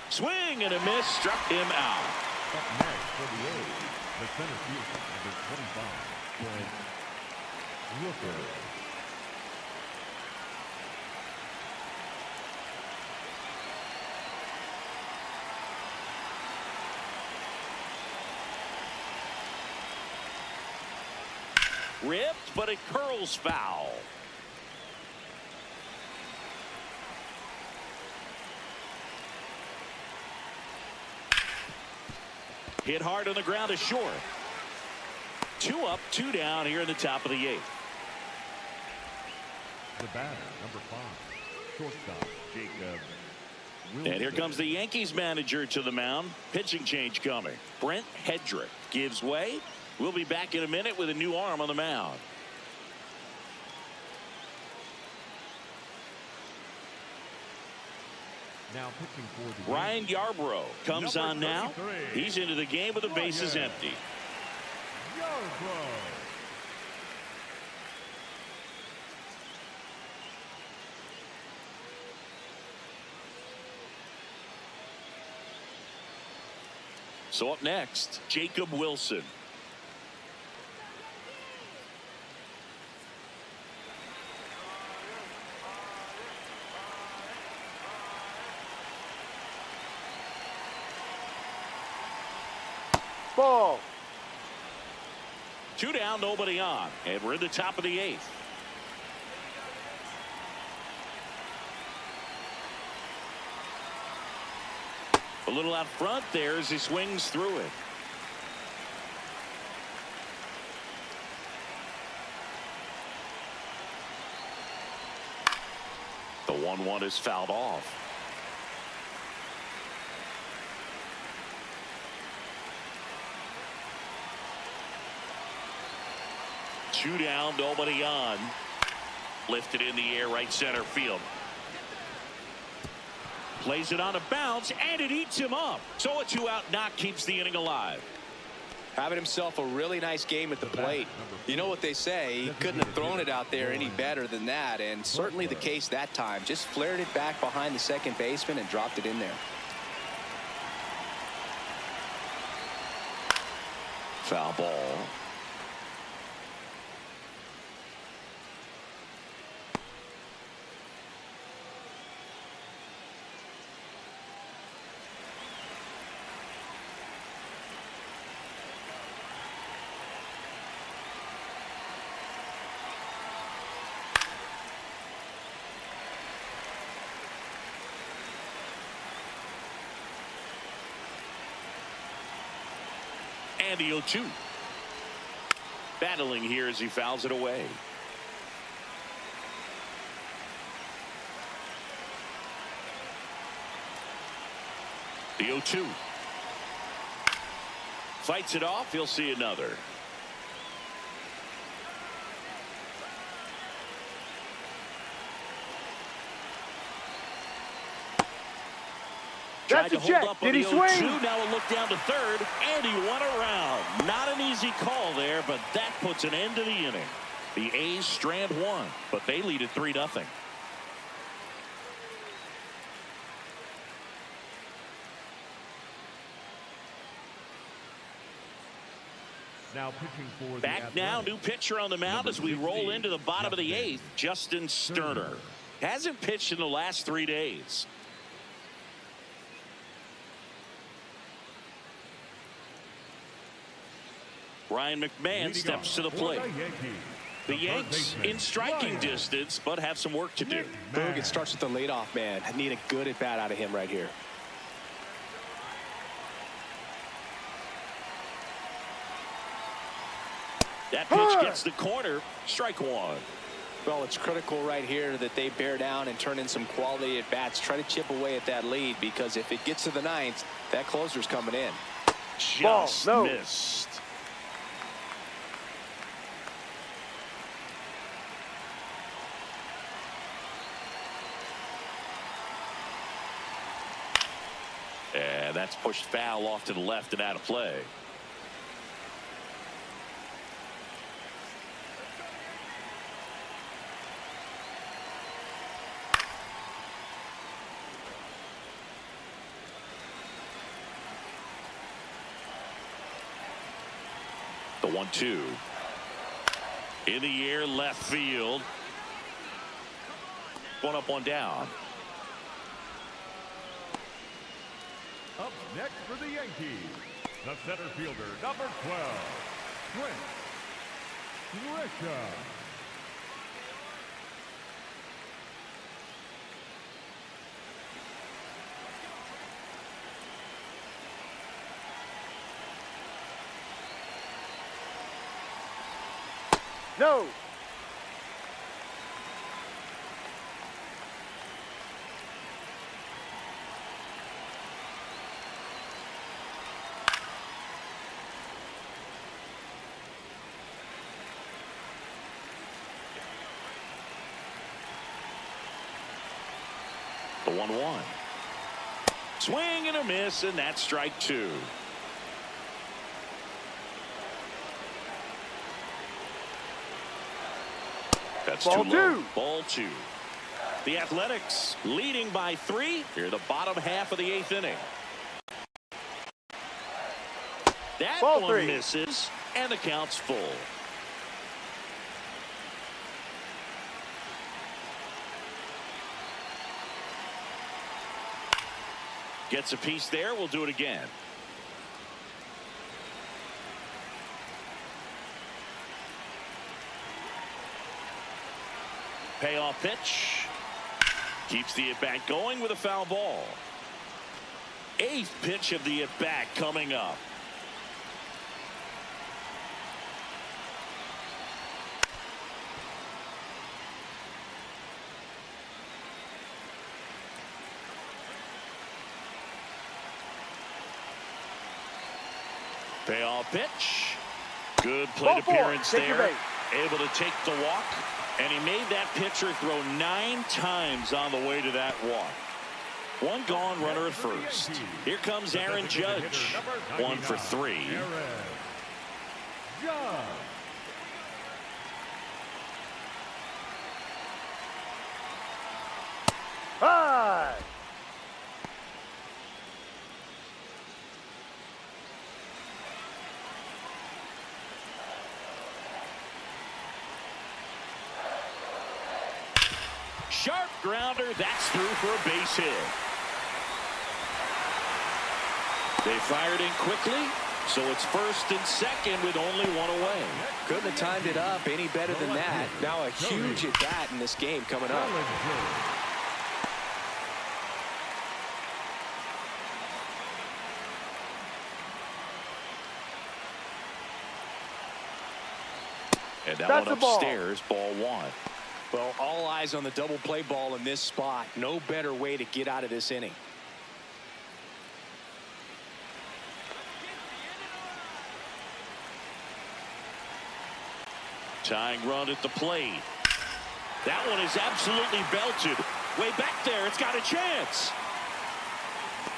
Swing and a miss. Struck him out. Up next for the A's, the center fielder, number 25, Brent Rooker. Ripped, but it curls foul. Hit hard on the ground to short. 2 up, 2 down here in the top of the 8th. The batter, number 5, shortstop, Jacob Wilson. And here comes the Yankees manager to the mound. Pitching change coming. Brent Hedrick gives way. We'll be back in a minute with a new arm on the mound. Now pitching for the Ryan Yarbrough comes Number on now. 33. He's into the game with the bases empty. Yarbrough. So up next, Jacob Wilson. Ball. 2 down, nobody on, and we're in the top of the 8th. A little out front there as he swings through it. The 1-1 is fouled off. Two down, nobody on. Lifted in the air, right center field. Plays it on a bounce, and it eats him up. So a 2-out knock keeps the inning alive. Having himself a really nice game at the plate. You know what they say, he couldn't have thrown it out there any better than that, and certainly the case that time. Just flared it back behind the second baseman and dropped it in there. Foul ball. And the 0-2. Battling here as he fouls it away. The 0-2. Fights it off. He'll see another. Tried to hold up on the 0-2. Now a look down to third, and he won around. Not an easy call there, but that puts an end to the inning. The A's strand one, but they lead at 3-0. Now pitching for the Back now, new pitcher on the mound as we roll into the bottom of the 8th. Justin Sterner hasn't pitched in the last 3 days. Ryan McMahon steps to the plate. The Yanks in striking distance, but have some work to do. Boog, it starts with the leadoff man. I need a good at bat out of him right here. That pitch gets the corner. Strike one. Well, it's critical right here that they bear down and turn in some quality at bats. Try to chip away at that lead, because if it gets to the 9th, that closer's coming in. Just missed. And that's pushed foul off to the left and out of play. The 1-2. In the air, left field. One up, one down. Up next for the Yankees, the center fielder, number 12, Trent Grisham. No. 1-1. Swing and a miss, and that's strike 2. That's Ball too low. 2. Ball 2. The Athletics leading by 3 here in the bottom half of the 8th inning. That Ball one 3. misses, and the count's full. Gets a piece there. We'll do it again. Payoff pitch. Keeps the at-bat going with a foul ball. 8th pitch of the at-bat coming up. Payoff pitch. Good plate Ball 4. appearance Take your there. base. Able to take the walk. And he made that pitcher throw 9 times on the way to that walk. 1 gone, runner at first. Here comes Aaron Judge. 1 for 3. High. Sharp grounder. That's through for a base hit. They fired in quickly, so it's first and second with only 1 away. Couldn't have timed it up any better than that. Now a huge at bat in this game coming up. And that That's one the ball. upstairs, ball 1. Well, all eyes on the double play ball in this spot. No better way to get out of this inning. Tying run at the plate. That one is absolutely belted. Way back there. It's got a chance.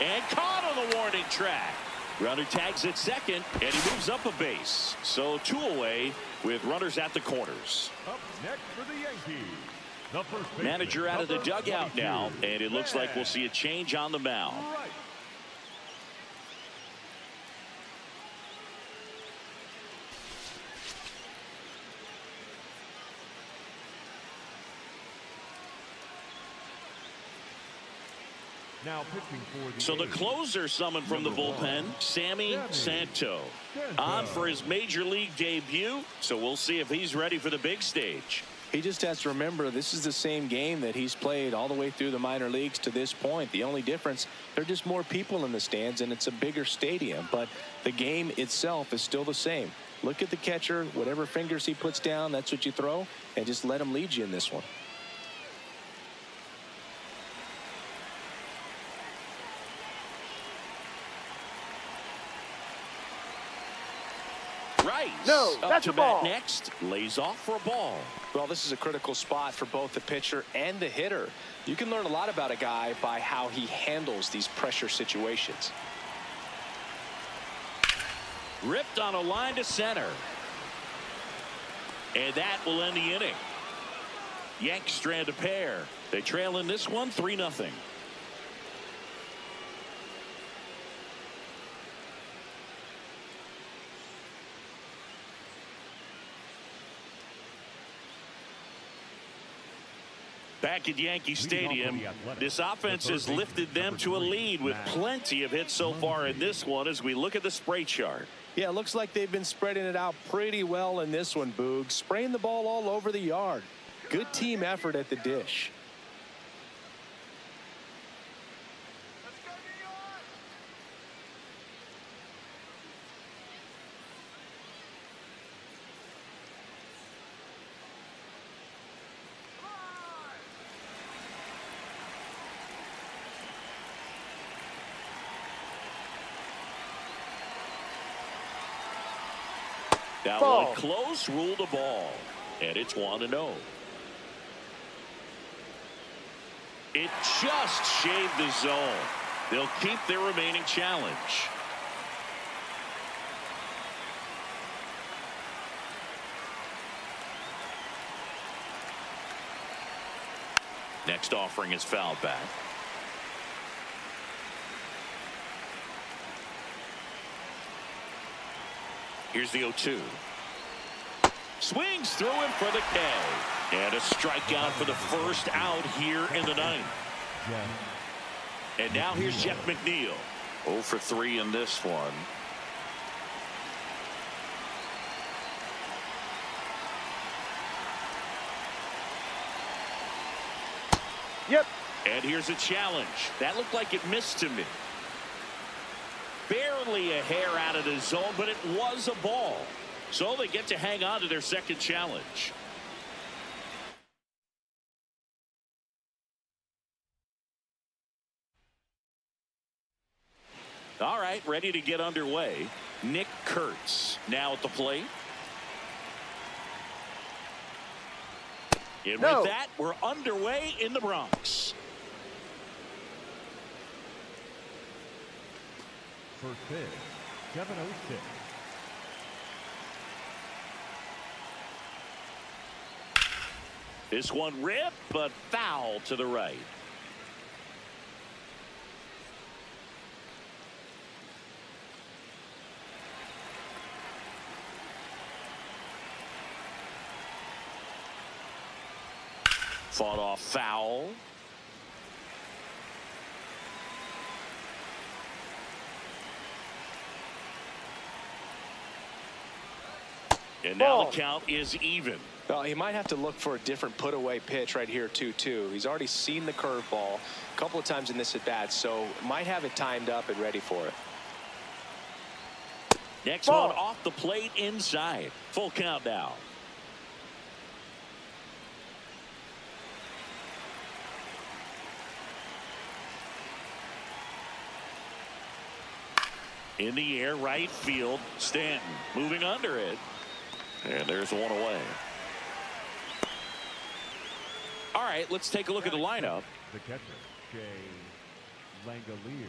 And caught on the warning track. Runner tags at second, and he moves up a base. So 2 away with runners at the corners. Up next for the Yankees, the first baseman, Manager out of the number dugout 22, now, and it looks like we'll see a change on the mound. Right. Now pitching for the So the A's, closer summoned from the bullpen, Sammy Santo, on for his major league debut. So we'll see if he's ready for the big stage. He just has to remember this is the same game that he's played all the way through the minor leagues to this point. The only difference, there are just more people in the stands and it's a bigger stadium, but the game itself is still the same. Look at the catcher, whatever fingers he puts down, that's what you throw, and just let him lead you in this one. Rice No, up that's to a ball. bat next, lays off for a ball. Well, this is a critical spot for both the pitcher and the hitter. You can learn a lot about a guy by how he handles these pressure situations. Ripped on a line to center. And that will end the inning. Yanks strand a pair. They trail in this one 3-0. Back at Yankee Stadium, this offense has lifted them to a lead with plenty of hits so far in this one as we look at the spray chart. Yeah, it looks like they've been spreading it out pretty well in this one, Boog. Spraying the ball all over the yard. Good team effort at the dish. That Ball. one close, ruled a ball, and it's 1-0. It just shaved the zone. They'll keep their remaining challenge. Next offering is fouled back. Here's the 0-2. Swings through him for the K. And a strikeout for the first out here in the ninth. And now here's Jeff McNeil. 0 for 3 in this one. Yep. And here's a challenge. That looked like it missed to me. Barely a hair out of the zone, but it was a ball. So they get to hang on to their second challenge. All right, ready to get underway. Nick Kurtz now at the plate. And with that, we're underway in the Bronx. First pitch, 7:06. This one ripped, but foul to the right. Fought off foul. And now the count is even. Well, he might have to look for a different put-away pitch right here, 2-2. He's already seen the curveball a couple of times in this at-bat, so might have it timed up and ready for it. Next one off the plate inside. Full count now. In the air, right field. Stanton moving under it. And there's one away. All right, let's take a look at the lineup. The catcher, Jay Langolier.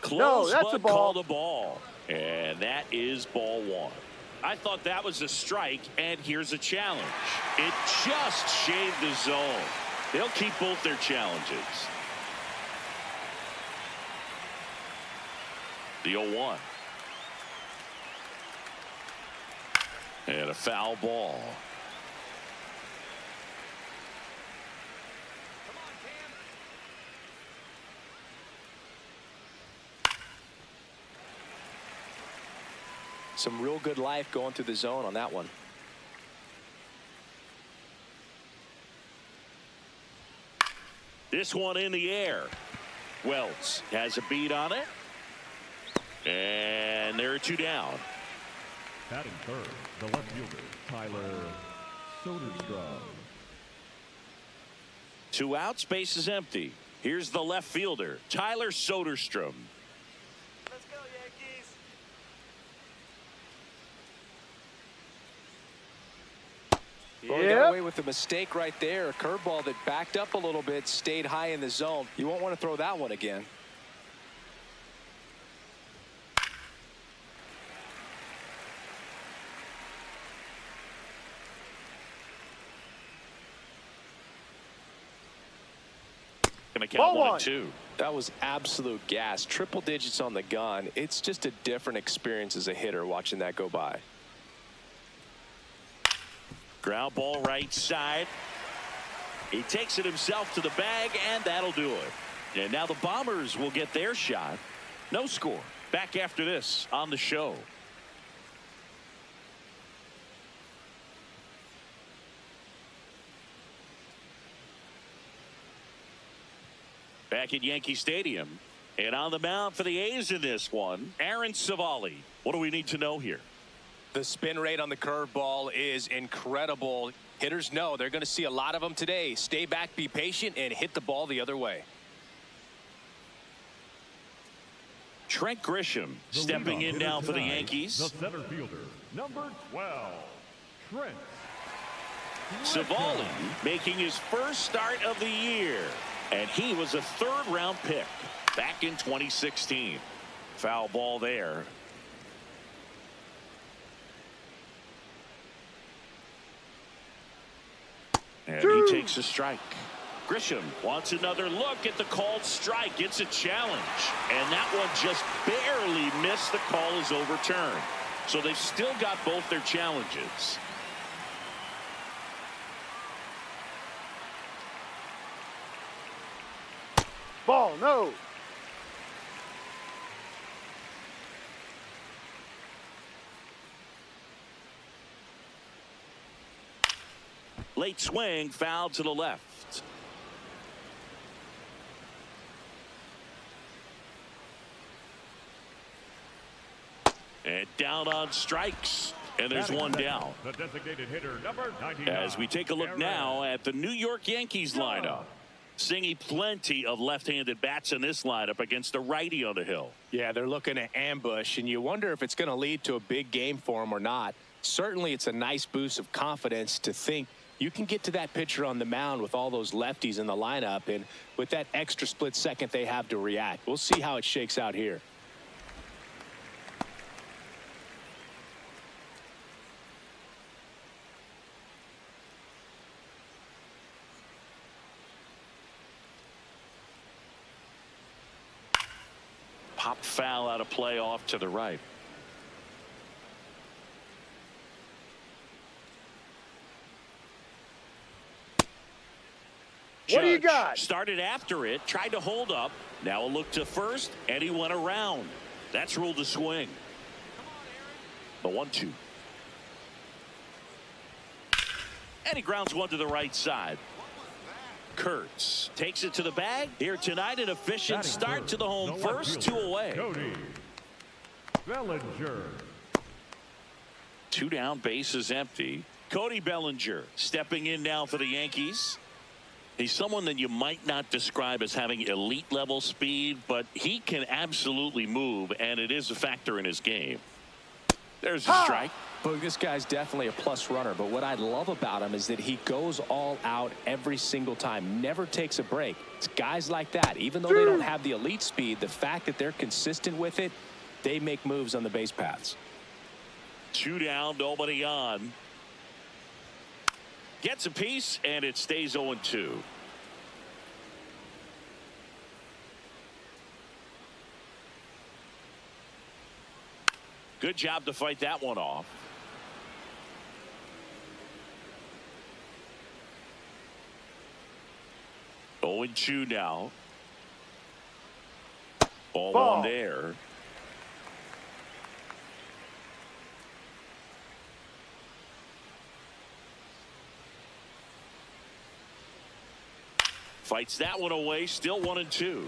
Close, that's but a ball. called a ball. And that is ball one. I thought that was a strike, and here's a challenge. It just shaved the zone. They'll keep both their challenges. The 0-1. And a foul ball. Some real good life going through the zone on that one. This one in the air. Wells has a beat on it. And there are two down. Batting third, the left fielder, Tyler Soderstrom. 2 outs, base is empty. Here's the left fielder, Tyler Soderstrom. Let's go, Yankees. Well, he got away with a mistake right there. A curveball that backed up a little bit, stayed high in the zone. You won't want to throw that one again. Gonna count 1-2. That was absolute gas. Triple digits on the gun. It's just a different experience as a hitter watching that go by. Ground ball right side. He takes it himself to the bag, and that'll do it. And now the Bombers will get their shot. No score. Back after this on the show. Back at Yankee Stadium, And on the mound for the A's in this one, Aaron Savali. What do we need to know here? The spin rate on the curveball is incredible. Hitters know they're going to see a lot of them today. Stay back, be patient, and hit the ball the other way. Trent Grisham stepping in now for the Yankees. The center fielder, number 12, Trent. Savali making his first start of the year. And he was a third-round pick back in 2016. Foul ball there. And he takes a strike. Grisham wants another look at the called strike. It's a challenge. And that one just barely missed. The call is overturned. So they've still got both their challenges. Ball, no. Late swing, foul to the left. And down on strikes. And there's one down. The designated hitter, number 99. As we take a look now at the New York Yankees lineup. Seeing plenty of left-handed bats in this lineup against a righty on the hill. Yeah, they're looking to ambush, and you wonder if it's going to lead to a big game for them or not. Certainly, it's a nice boost of confidence to think you can get to that pitcher on the mound with all those lefties in the lineup, and with that extra split second they have to react. We'll see how it shakes out here. Pop foul out of play off to the right. What do you Judge got? started after it, tried to hold up. Now a look to first, and he went around. That's ruled a swing. The 1-2. And he grounds one to the right side. Kurtz takes it to the bag. Here tonight, an efficient start to the home first, 2 away. Cody Bellinger. 2 down, base is empty. Cody Bellinger stepping in now for the Yankees. He's someone that you might not describe as having elite level speed, but he can absolutely move, and it is a factor in his game. There's a strike. Look, this guy's definitely a plus runner, but what I love about him is that he goes all out every single time, never takes a break. It's guys like that, even though they don't have the elite speed, the fact that they're consistent with it, they make moves on the base paths. 2 down, nobody on. Gets a piece, and it stays 0-2. Good job to fight that one off. Oh, 0-2 now. Ball on there. Fights that one away, still 1-2.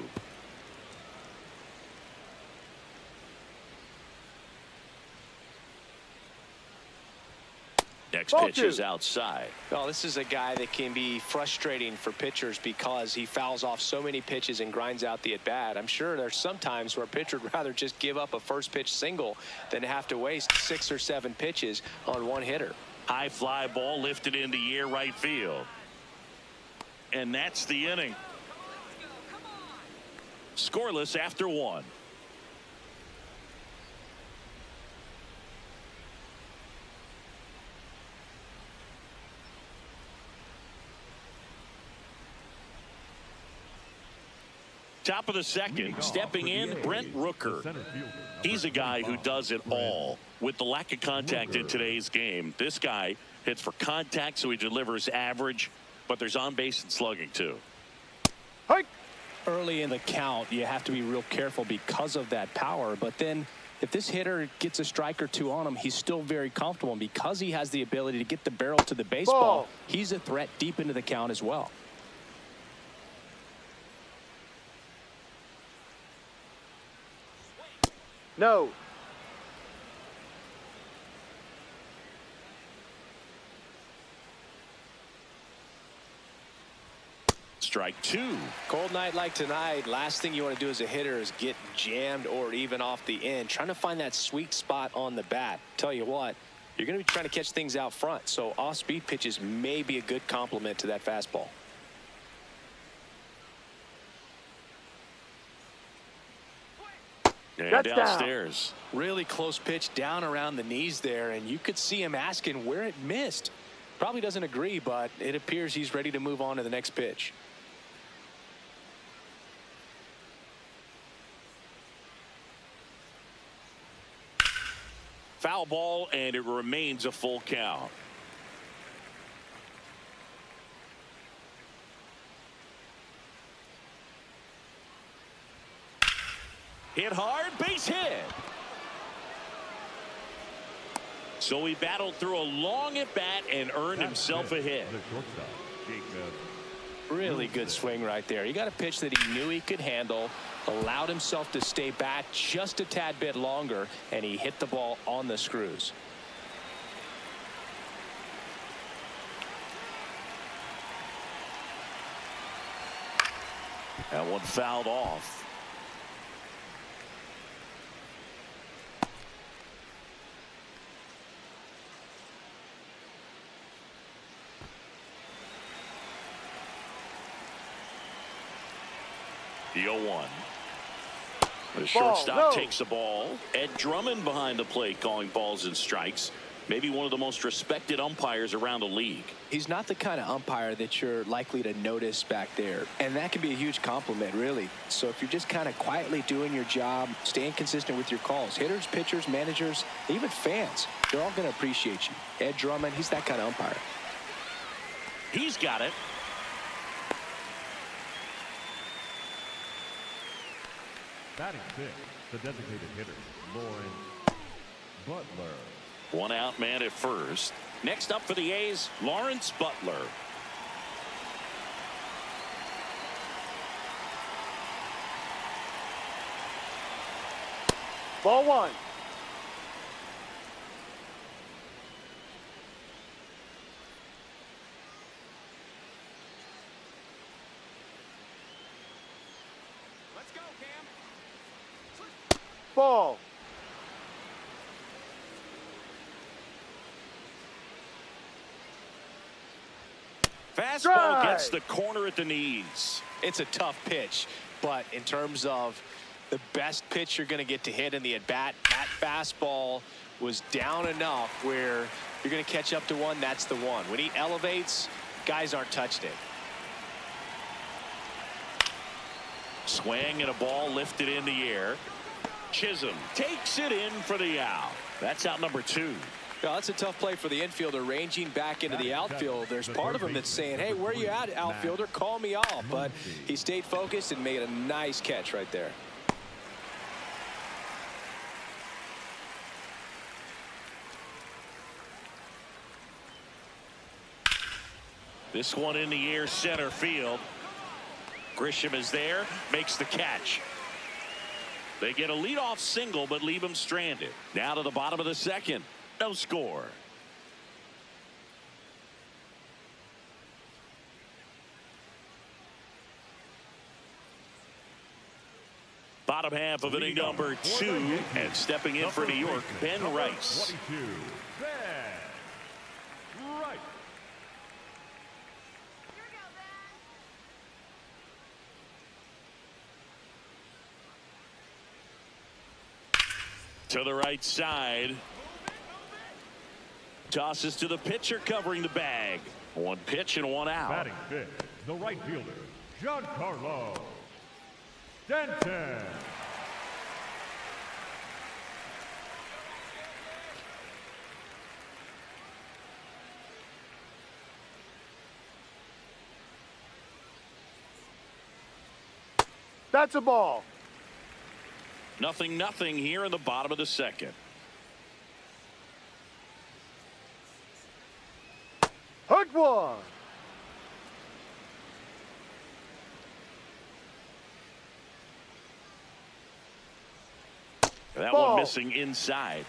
Next pitch is outside. Well, this is a guy that can be frustrating for pitchers because he fouls off so many pitches and grinds out the at-bat. I'm sure there's some times where a pitcher would rather just give up a first pitch single than have to waste 6 or 7 pitches on one hitter. High fly ball lifted into air right field. And that's the inning. Scoreless after 1. Top of the second, stepping in, Brent Rooker. He's a guy who does it all. With the lack of contact in today's game, this guy hits for contact, so he delivers average, but there's on base and slugging too. Early in the count, you have to be real careful because of that power, but then if this hitter gets a strike or 2 on him, he's still very comfortable, and because he has the ability to get the barrel to the baseball, he's a threat deep into the count as well. No. Strike two. Cold night like tonight, last thing you want to do as a hitter is get jammed or even off the end. Trying to find that sweet spot on the bat. Tell you what, you're going to be trying to catch things out front, so off-speed pitches may be a good complement to that fastball. And That's downstairs. Really close pitch down around the knees there, and you could see him asking where it missed. Probably doesn't agree, but it appears he's ready to move on to the next pitch. Foul ball, and it remains a full count. Hit hard, base hit. So he battled through a long at bat and earned himself a hit. The shortstop, Jacob. Really good swing right there. He got a pitch that he knew he could handle, allowed himself to stay back just a tad bit longer, and he hit the ball on the screws. That one fouled off. The 0-1. The shortstop takes the ball. Ed Drummond behind the plate calling balls and strikes. Maybe one of the most respected umpires around the league. He's not the kind of umpire that you're likely to notice back there, and that can be a huge compliment, really. So if you're just kind of quietly doing your job, staying consistent with your calls, hitters, pitchers, managers, even fans, they're all going to appreciate you. Ed Drummond, he's that kind of umpire. He's got it. Batting six, the designated hitter, Lauren Butler. One out man at first. Next up for the A's, Lawrence Butler. Ball one. Let's go, Cam. Ball. Fastball gets the corner at the knees. It's a tough pitch, but in terms of the best pitch you're going to get to hit in the at-bat, that fastball was down enough where you're going to catch up to one. That's the one. When he elevates, guys aren't touched it. Swing and a ball lifted in the air. Chisholm takes it in for the out. That's out number two. Well, that's a tough play for the infielder, ranging back into the outfield. There's part of him that's saying, hey, where you at, outfielder? Call me off. But he stayed focused and made a nice catch right there. This one in the air, center field. Grisham is there, makes the catch. They get a leadoff single, but leave him stranded. Now to the bottom of the second. No score. Bottom half of inning number 2, and stepping in for New York, Ben Rice. 22, Ben Rice. To the right side. Tosses to the pitcher covering the bag. One pitch and one out. Batting fifth, the right fielder, Giancarlo Stanton. That's a ball. 0-0 here in the bottom of the second. Hook one. That Ball. one missing inside.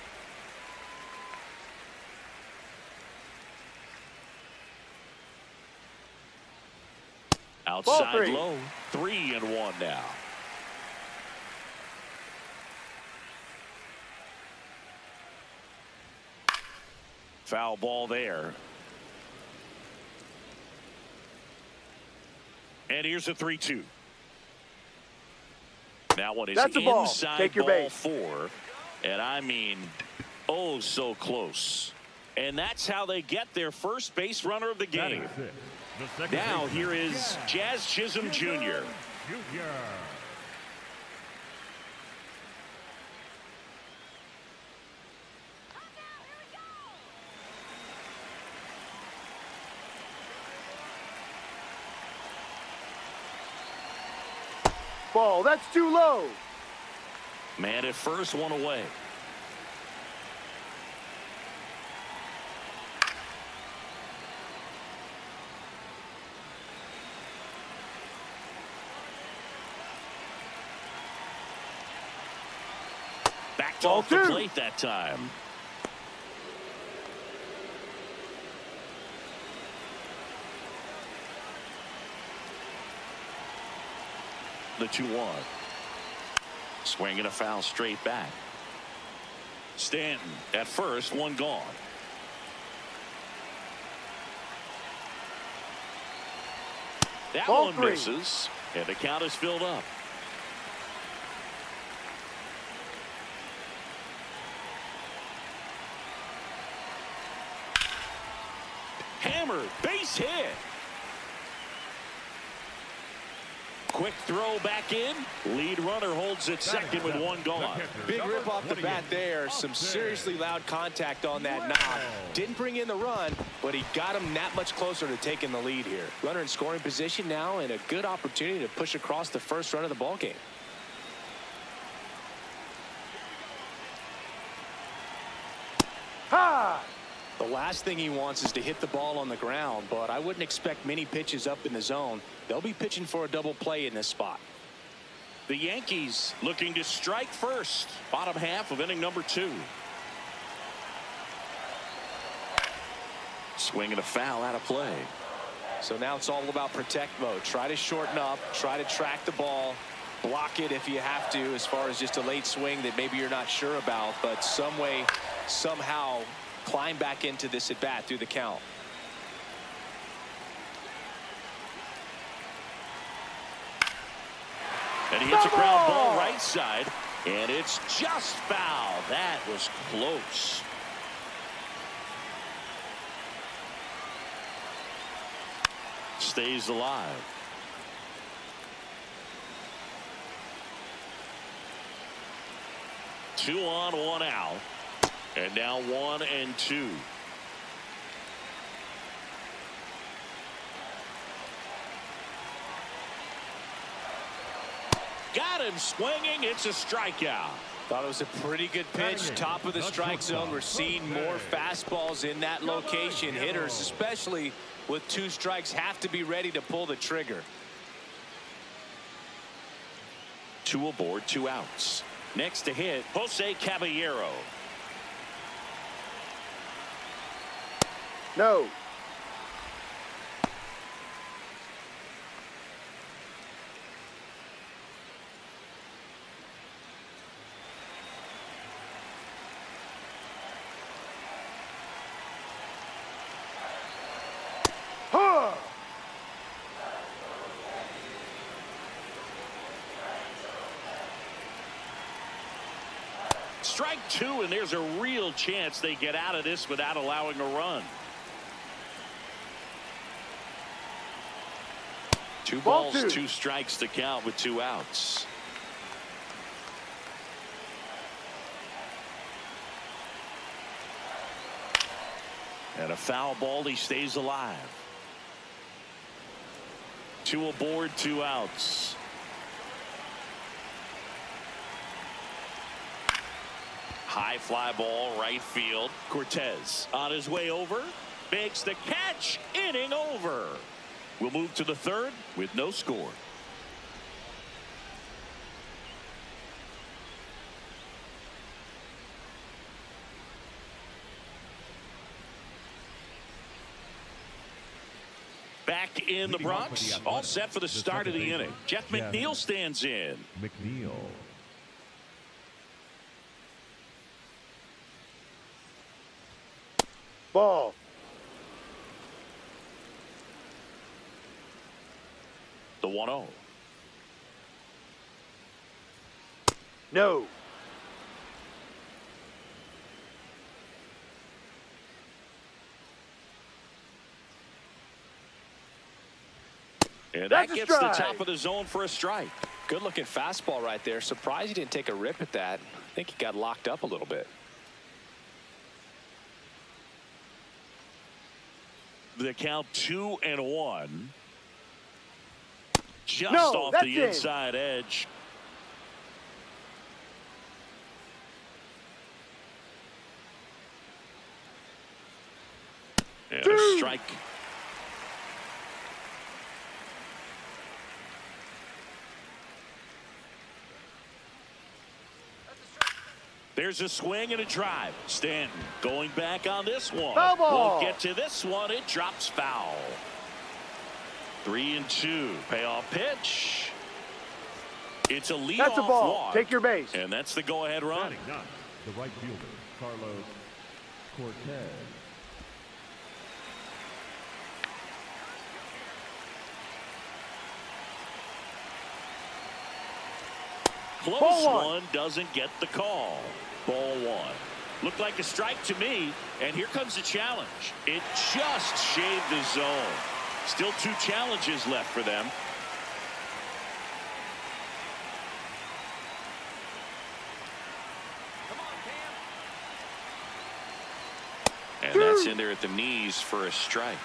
Outside low. 3-1 now. Foul ball there. And here's a 3-2. That one is inside Take your ball base. 4. And I mean, oh, so close. And that's how they get their first base runner of the game. Now here is Jazz Chisholm Jr. Ball, that's too low. Man at first, one away. Backed off the plate that time. The 2-1. Swinging a foul straight back. Stanton at first, one gone. That Ball one 3. misses, and the count is filled up. Hammered, base hit. Quick throw back in. Lead runner holds at second with one gone. Big rip off the bat there. Some seriously loud contact on that knock. Didn't bring in the run, but he got him that much closer to taking the lead here. Runner in scoring position now, and a good opportunity to push across the first run of the ball game. Ha! The last thing he wants is to hit the ball on the ground, but I wouldn't expect many pitches up in the zone. They'll be pitching for a double play in this spot. The Yankees looking to strike first. Bottom half of inning number 2. Swinging a foul out of play. So now it's all about protect mode. Try to shorten up, try to track the ball, block it if you have to, as far as just a late swing that maybe you're not sure about, but some way, somehow climb back into this at bat through the count. And he hits a ground ball right side, and it's just foul. That was close. Stays alive. Two on, one out. And now 1-2. Got him swinging. It's a strikeout. Thought it was a pretty good pitch. Top of the strike zone. We're seeing more fastballs in that location. Hitters, especially with 2 strikes, have to be ready to pull the trigger. 2 aboard, 2 outs. Next to hit, Jose Caballero. No. Huh. Strike 2, and there's a real chance they get out of this without allowing a run. 2 balls, 2 strikes to count with 2 outs. And a foul ball. He stays alive. 2 aboard, 2 outs. High fly ball, right field. Cortez on his way over, makes the catch. Inning over. We'll move to the 3rd with no score. Back in the Bronx, all set for the start of the inning. Jeff McNeil stands in. McNeil. Ball. The 1-0. No. And That's that a gets the strike. top of the zone for a strike. Good looking fastball right there. Surprised he didn't take a rip at that. I think he got locked up a little bit. The count 2-1. Just No, off that's the in. inside edge. And a strike. There's a swing and a drive. Stanton going back on this one. Foul ball. Won't get to this one. It drops foul. 3-2. Payoff pitch. It's a leadoff That's a ball. walk. Take your base. And that's the go-ahead run. Batting ninth, the right fielder, Carlos Cortez. Close Ball one. one. Doesn't get the call. Ball one. Looked like a strike to me. And here comes the challenge. It just shaved the zone. Still 2 challenges left for them. Come on, Cam. And that's in there at the knees for a strike.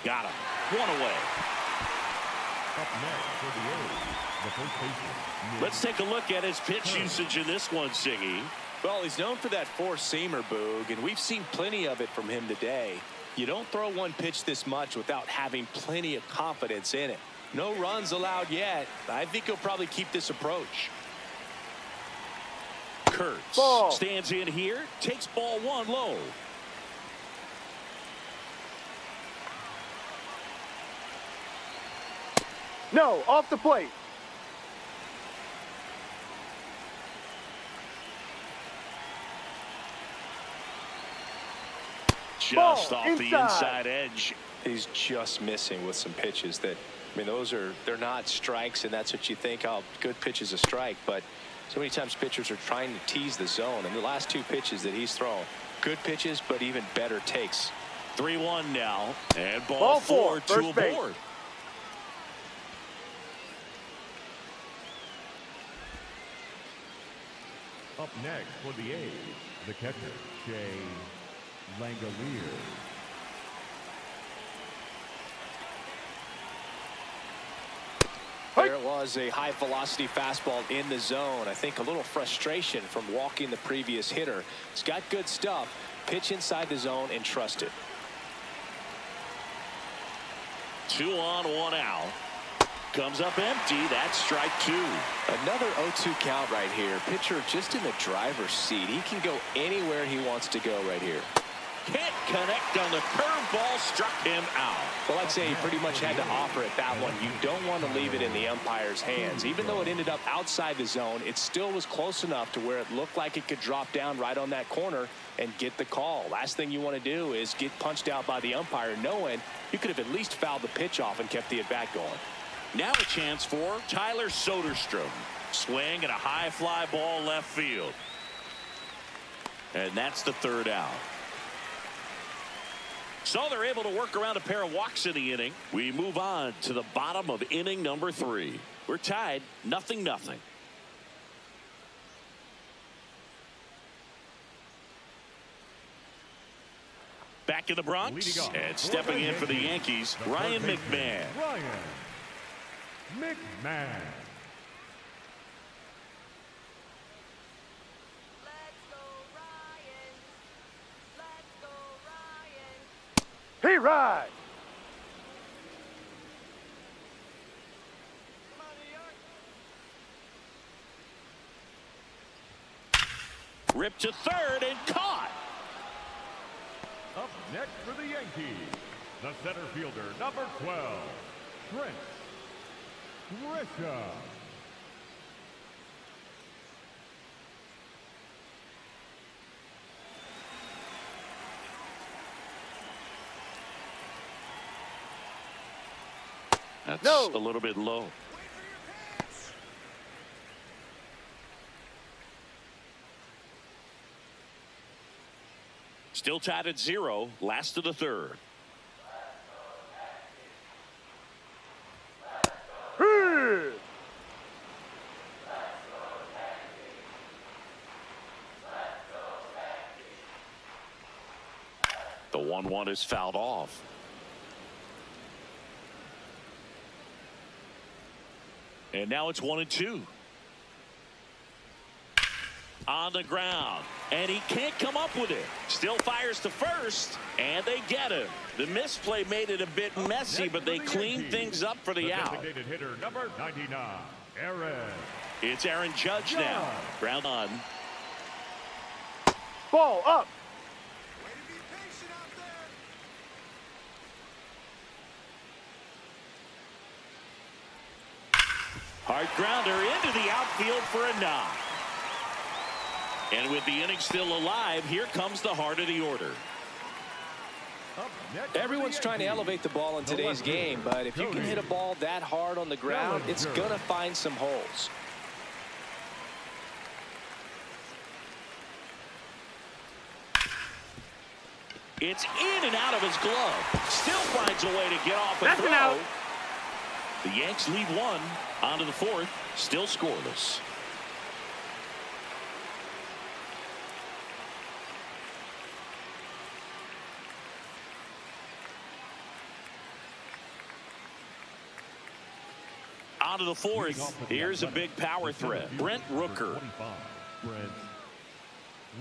Got him. 1 away. Up next for the A's, the first baseman. Let's take a look at his pitch usage in this one, Singy. Well, he's known for that four-seamer, Boog, and we've seen plenty of it from him today. You don't throw one pitch this much without having plenty of confidence in it. No runs allowed yet. I think he'll probably keep this approach. Kurtz Ball. stands in here, takes ball 1 low. No, off the plate. Just Ball, off the inside. inside edge. He's just missing with some pitches that, I mean, they're not strikes, and that's what you think, oh, good pitch is a strike, but so many times pitchers are trying to tease the zone, and the last 2 pitches that he's thrown, good pitches, but even better takes. 3-1 now, and ball Ball 4 4, to first a base. board. Up next for the A's, the catcher, Shea Langolier. There it was, a high velocity fastball in the zone. I think a little frustration from walking the previous hitter. He's got good stuff. Pitch inside the zone and trust it. 2 on, 1 out. Comes up empty. That's strike 2. Another 0-2 count right here. Pitcher just in the driver's seat. He can go anywhere he wants to go right here. Can't connect on the curveball. Struck him out. Well, I'd say he pretty much had to offer at that one. You don't want to leave it in the umpire's hands. Even though it ended up outside the zone, it still was close enough to where it looked like it could drop down right on that corner and get the call. Last thing you want to do is get punched out by the umpire knowing you could have at least fouled the pitch off and kept the at-bat going. Now a chance for Tyler Soderstrom. Swing and a high fly ball left field. And that's the 3rd out. So they're able to work around a pair of walks in the inning. We move on to the bottom of inning number 3. We're tied 0-0. Back in the Bronx and stepping in for the Yankees, Ryan McMahon. Ryan McMahon. Let's go, Ryan. Let's go, Ryan. He rides. Come on, New York. Ripped to third and caught. Next for the Yankees, the center fielder, number 12, Trent Grisham. That's No. a little bit low. Still tied at 0, last of the third. Hey! The 1-1 is fouled off. And now it's 1-2. On the ground, and he can't come up with it. Still fires to first, and they get him. The misplay made it a bit messy, but they cleaned things up for the out. Designated hitter, number 99, Aaron. It's Aaron Judge now. Ground on. Ball up. Hard grounder into the outfield for a knock. And with the inning still alive, here comes the heart of the order. Up next for Everyone's the trying to Yankees, elevate the ball in the today's left game, fielder, but if you can Cody hit a ball that hard on the ground, it's Bellinger. going to find some holes. It's in and out of his glove. Still finds a way to get off a That's an throw. out. The Yanks lead 1 onto the 4th, still scoreless. Onto the 4th. Here's a big power threat. Brent Rooker. 25, Brent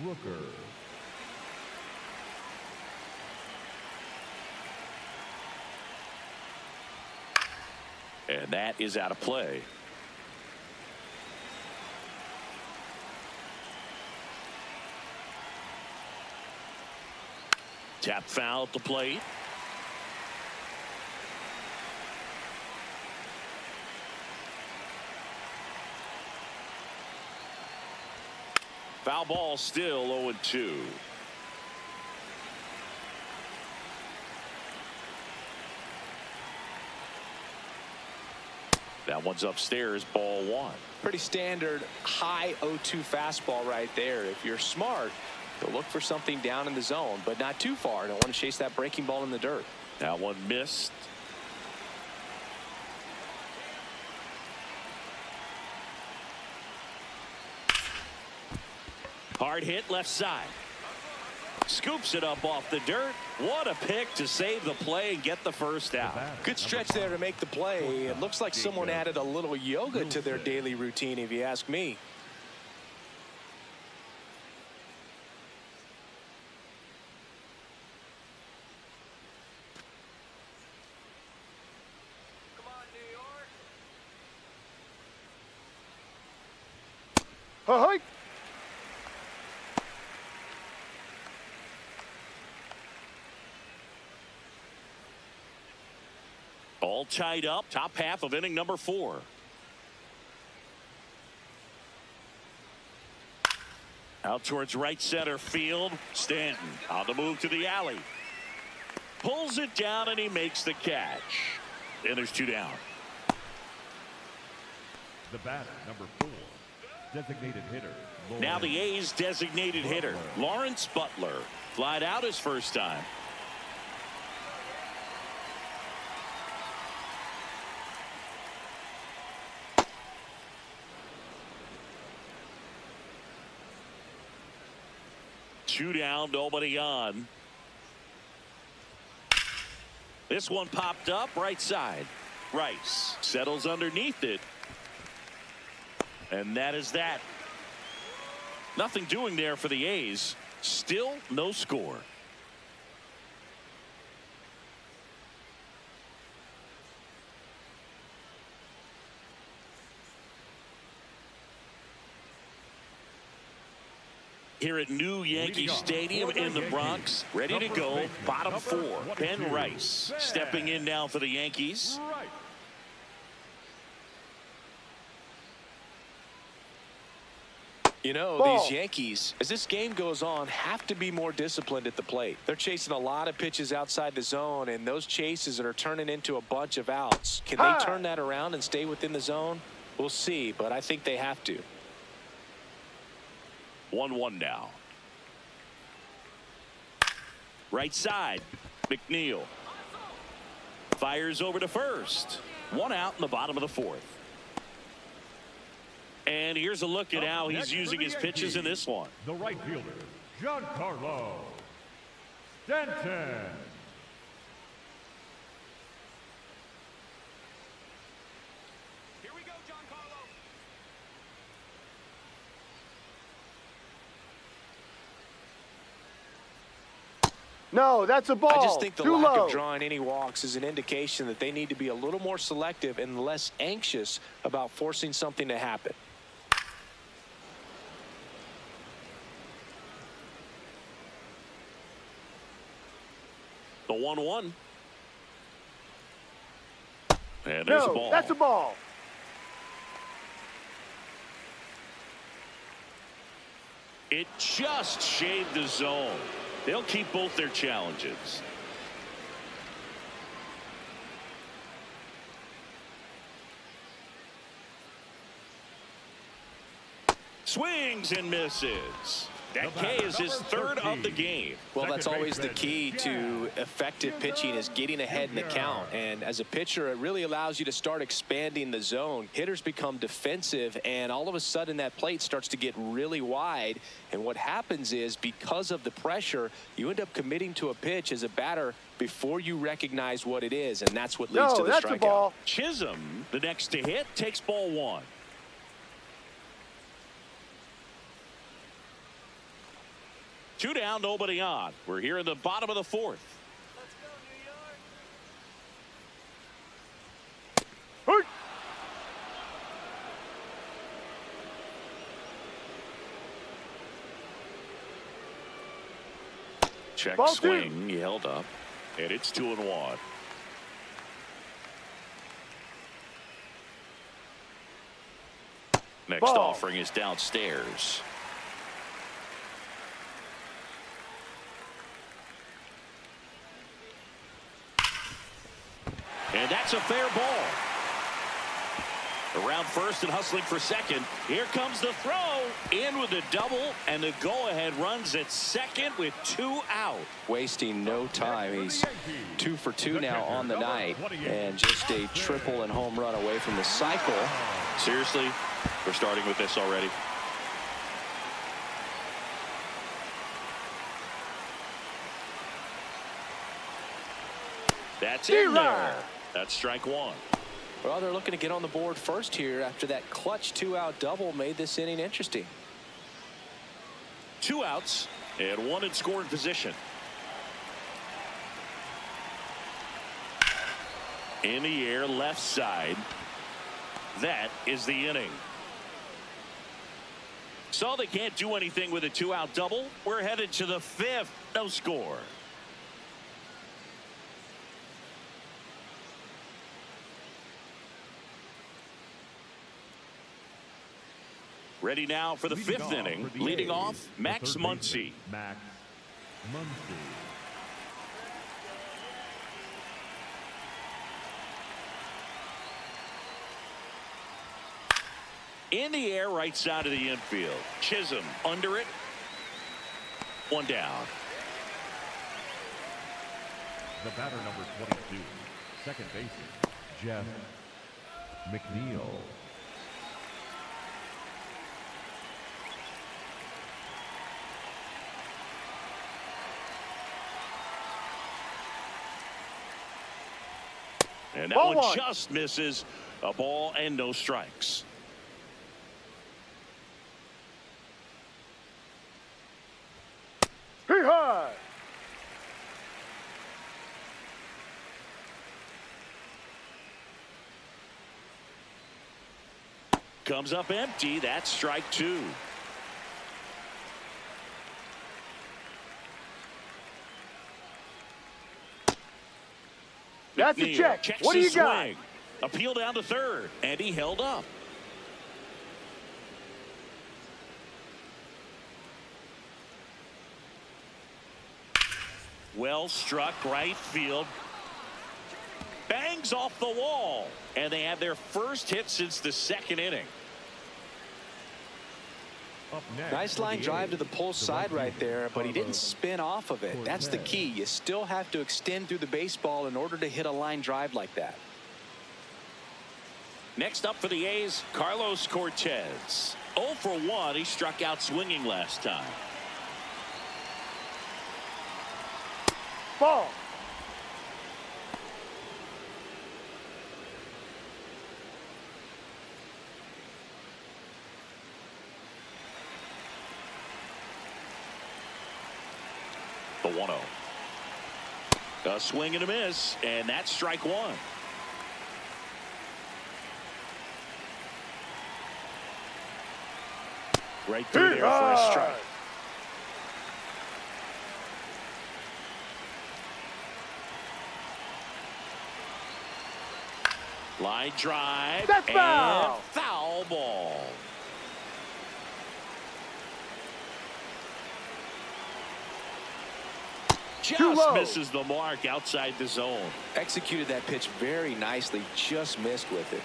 Rooker. And that is out of play. Tap foul at the plate. Foul ball, still 0-2. That one's upstairs, ball 1. Pretty standard high 0-2 fastball right there. If you're smart, you'll look for something down in the zone, but not too far. Don't want to chase that breaking ball in the dirt. That one missed. Hard hit left side. Scoops it up off the dirt. What a pick to save the play and get the first out. Good stretch there to make the play. It looks like someone added a little yoga to their daily routine, if you ask me. Come on, New York. Ahoy! All tied up, top half of inning number 4. Out towards right center field. Stanton on the move to the alley. Pulls it down and he makes the catch. And there's 2 down. The batter, number 4, designated hitter. Now the A's designated hitter, Lawrence Butler. Flied out his first time. Two down, nobody on. This one popped up right side. Rice settles underneath it. And that is that. Nothing doing there for the A's. Still no score. Here at New Yankee Stadium in the Bronx, ready to go, bottom four. Ben Rice stepping in now for the Yankees. Right. You know, Ball. these Yankees, as this game goes on, have to be more disciplined at the plate. They're chasing a lot of pitches outside the zone, and those chases are turning into a bunch of outs. Can they turn that around and stay within the zone? We'll see, but I think they have to. 1-1 now. Right side, McNeil. Fires over to first. One out in the bottom of the fourth. And here's a look at how he's using his pitches in this one. The right fielder, Giancarlo Stanton. Here we go, Giancarlo. No, that's a ball. I just think the Too lack low. of drawing any walks is an indication that they need to be a little more selective and less anxious about forcing something to happen. The 1-1. And there's a No, ball. that's a ball. It just shaved the zone. They'll keep both their challenges. Swings and misses. That K is his third of the game. Well, that's always the key to effective pitching, is getting ahead in the count. And as a pitcher, it really allows you to start expanding the zone. Hitters become defensive, and all of a sudden that plate starts to get really wide. And what happens is, because of the pressure, you end up committing to a pitch as a batter before you recognize what it is, and that's what leads to No, the that's a strikeout. ball. Chisholm, the next to hit, takes ball one. Two down, nobody on. We're here in the bottom of the fourth. Let's go, New York. Hey. Check Ball swing. He held up. And it's 2-1. Next Ball. offering is downstairs. And that's a fair ball. Around first and hustling for second. Here comes the throw. In with the double, and the go-ahead runs at second with 2 out. Wasting no time. He's 2 for 2 now on the night, and just a triple and home run away from the cycle. Seriously, we're starting with this already. That's in there. That's strike one. Well, they're looking to get on the board first here after that clutch 2-out double made this inning interesting. 2 outs and 1 in scoring position. In the air, left side. That is the inning. So they can't do anything with a 2-out double. We're headed to the 5th. No score. Ready now for the 5th inning. Leading off, Max Muncy. Max Muncy. In the air, right side of the infield. Chisholm under it. 1 down. The batter, number 22, second baseman, Jeff McNeil. And that Ball one one. just misses. A ball and no strikes. Hey, high. Comes up empty. That's strike 2. That's a McNeil check. checks What do his you got? swing. Appeal down to third, and he held up. Well struck right field. Bangs off the wall, and they have their first hit since the second inning. Up next Nice for line the drive A's, to the pull side right there, but he didn't spin off of it. That's the key. You still have to extend through the baseball in order to hit a line drive like that. Next up for the A's, Carlos Cortez. 0 for 1. He struck out swinging last time. Ball. The 1-0. A swing and a miss, and that's strike one. Right through there for a strike. Line drive. That's and foul. Foul ball. Just low. misses the mark outside the zone. Executed that pitch very nicely, just missed with it.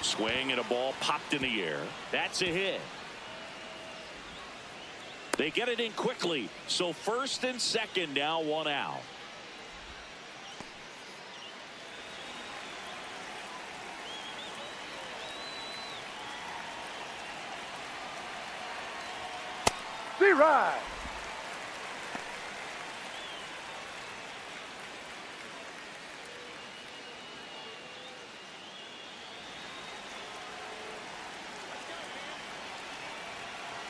Swing and a ball popped in the air. That's a hit. They get it in quickly. So first and second now, one out. Z-Ride.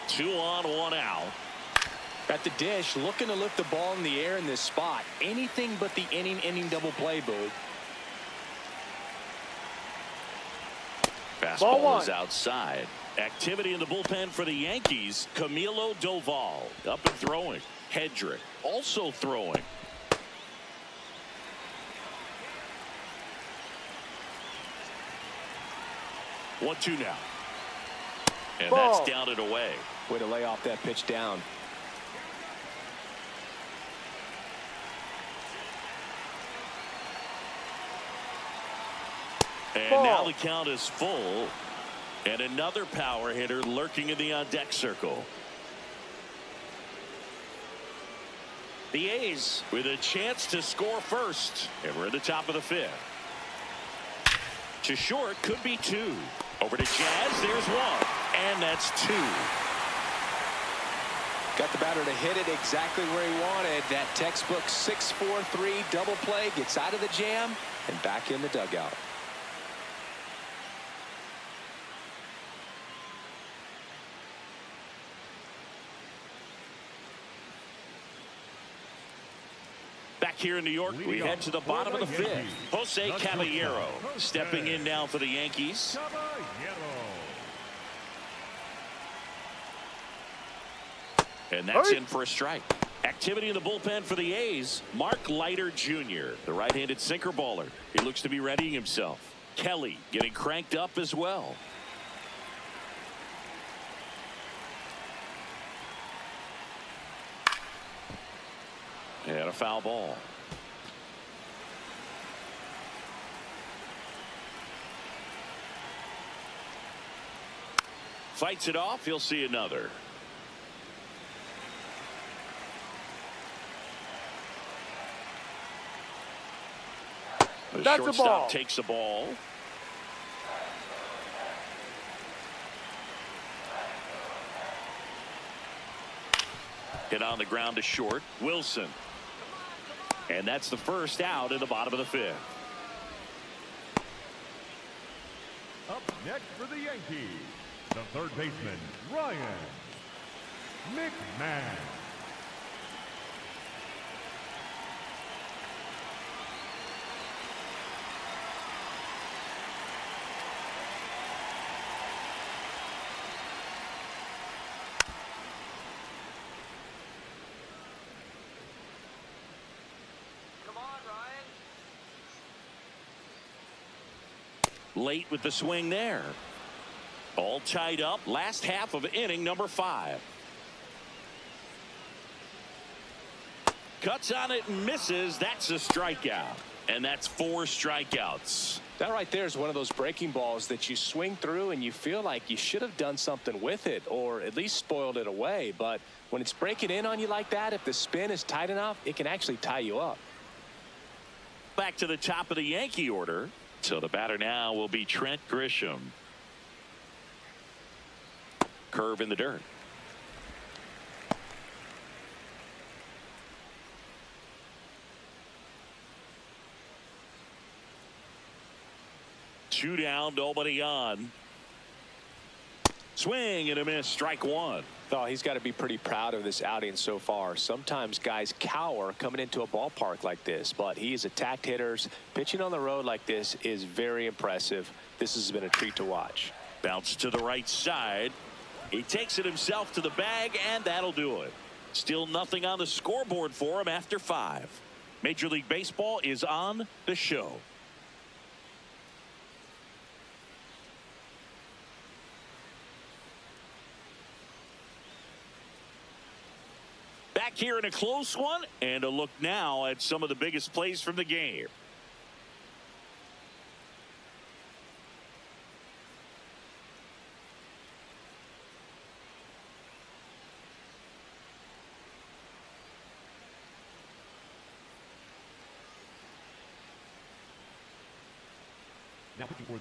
Two on, one out. At the dish, looking to lift the ball in the air in this spot. Anything but the inning double play, Boog. Fastball one. is outside. Activity in the bullpen for the Yankees. Camilo Doval up and throwing. Hedrick also throwing. One-two now. And Ball. that's down and away. Way to lay off that pitch down. And Ball. now the count is full. And another power hitter lurking in the on-deck circle. The A's with a chance to score first. And we're at the top of the fifth. To short, could be two. Over to Jazz, there's one. And that's two. Got the batter to hit it exactly where he wanted. That textbook 6-4-3 double play, gets out of the jam and back in the dugout. Back here in New York, we head to the bottom of the fifth. Jose Caballero stepping in now for the Yankees. And that's in for a strike. Activity in the bullpen for the A's. Mark Leiter Jr., the right-handed sinker baller. He looks to be readying himself. Kelly getting cranked up as well. And a foul ball. Fights it off. He'll see another. The That's a shortstop ball. takes the ball. Hit on the ground to short. Wilson. And that's the first out in the bottom of the fifth. Up next for the Yankees, the third baseman, Ryan McMahon. Late with the swing there. All tied up. Last half of inning number 5. Cuts on it and misses. That's a strikeout. And that's 4 strikeouts. That right there is one of those breaking balls that you swing through and you feel like you should have done something with it or at least spoiled it away. But when it's breaking in on you like that, if the spin is tight enough, it can actually tie you up. Back to the top of the Yankee order. So the batter now will be Trent Grisham. Curve in the dirt. Two down, nobody on. Swing and a miss, strike 1. Oh, he's got to be pretty proud of this outing so far. Sometimes guys cower coming into a ballpark like this, but he's attacked hitters. Pitching on the road like this is very impressive. This has been a treat to watch. Bounce to the right side. He takes it himself to the bag, and that'll do it. Still nothing on the scoreboard for him after 5. Major League Baseball is on the show. Back here in a close one, and a look now at some of the biggest plays from the game.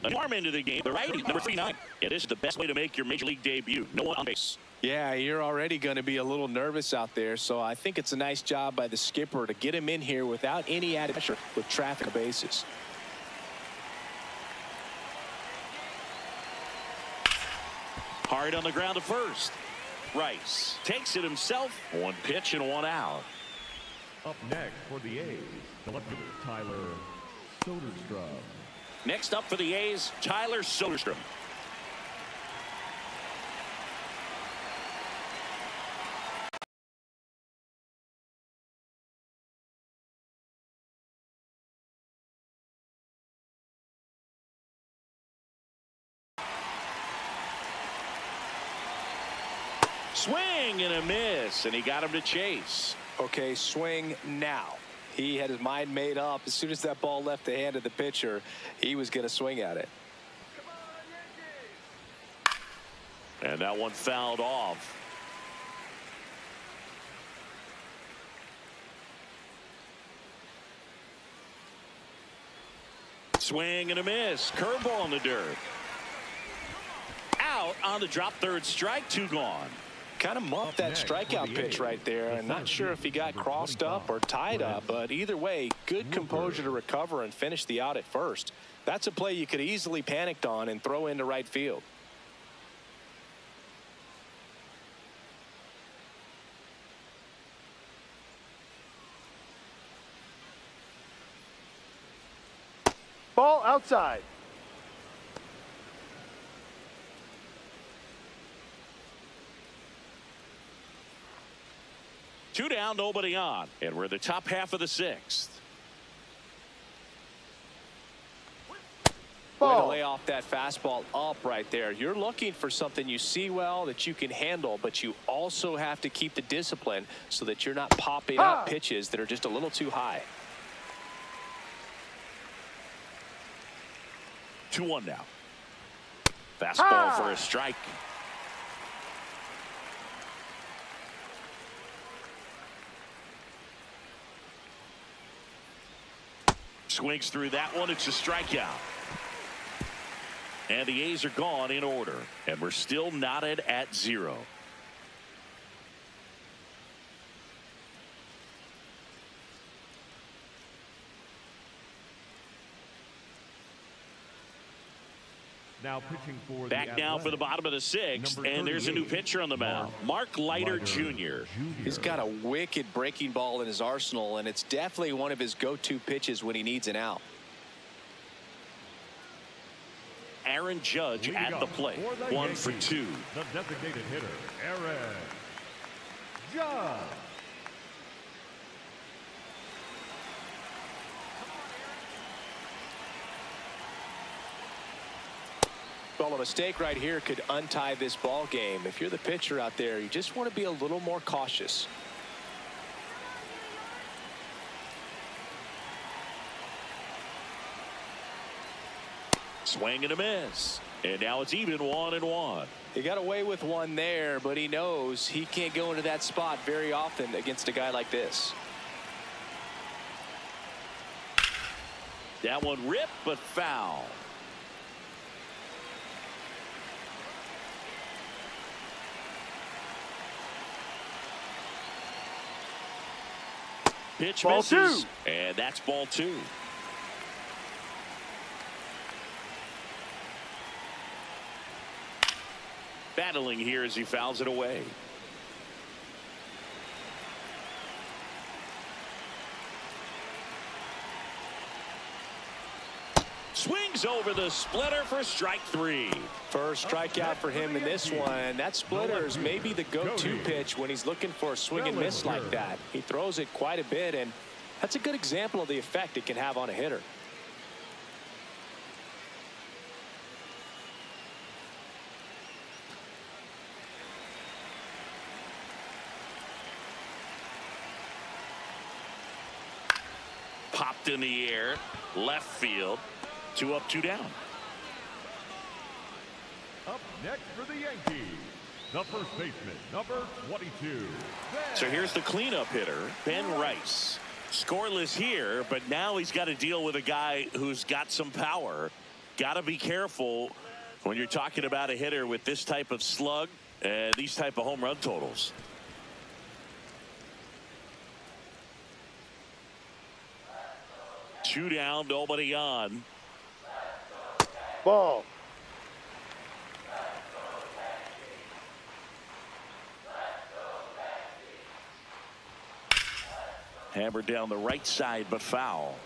An arm into the game, the righty, number 39. It is the best way to make your Major League debut. No one on base. Yeah, you're already going to be a little nervous out there, so I think it's a nice job by the skipper to get him in here without any added pressure with traffic on bases. Hard on the ground to first. Rice takes it himself. 1 pitch and 1 out. Up next for the A's, the left fielder, Tyler Soderstrom. Next up for the A's, Tyler Soderstrom. Swing and a miss, and he got him to chase. Okay, swing now. He had his mind made up. As soon as that ball left the hand of the pitcher, he was going to swing at it. And that one fouled off. Swing and a miss. Curveball in the dirt. Out on the drop, 3rd strike, 2 gone. Kind of muffed that strikeout pitch right there. I'm not sure if he got crossed up or tied up, but either way, good composure to recover and finish the out at first. That's a play you could easily panicked on and throw into right field. Ball outside. Two down, nobody on. And we're the top half of the 6th. Way to lay off that fastball up right there. You're looking for something you see well that you can handle, but you also have to keep the discipline so that you're not popping up pitches that are just a little too high. 2-1 now. Fastball for a strike. Swings through that one. It's a strikeout. And the A's are gone in order. And we're still knotted at 0. Now pitching for back now for the bottom of the 6th, and there's a new pitcher on the mound, Mark Leiter Jr. He's got a wicked breaking ball in his arsenal, and it's definitely one of his go-to pitches when he needs an out. Aaron Judge at the plate, 1 for 2. The designated hitter, Aaron Judge. Well, a mistake right here could untie this ball game. If you're the pitcher out there, you just want to be a little more cautious. Swing and a miss. And now it's even 1-1. He got away with one there, but he knows he can't go into that spot very often against a guy like this. That one ripped, but foul. Pitch Ball misses. 2. And that's ball 2. Battling here as he fouls it away. Swings over the splitter for strike 3. First strikeout for him in this one. That splitter is maybe the go-to pitch when he's looking for a swing and miss like that. He throws it quite a bit, and that's a good example of the effect it can have on a hitter. Popped in the air, left field. 2 up, 2 down. Up next for the Yankees, the first baseman, number 22. So here's the cleanup hitter, Ben Rice. Scoreless here, but now he's got to deal with a guy who's got some power. Got to be careful when you're talking about a hitter with this type of slug and these type of home run totals. Two down, nobody on. Ball. Hammered down the right side, but foul.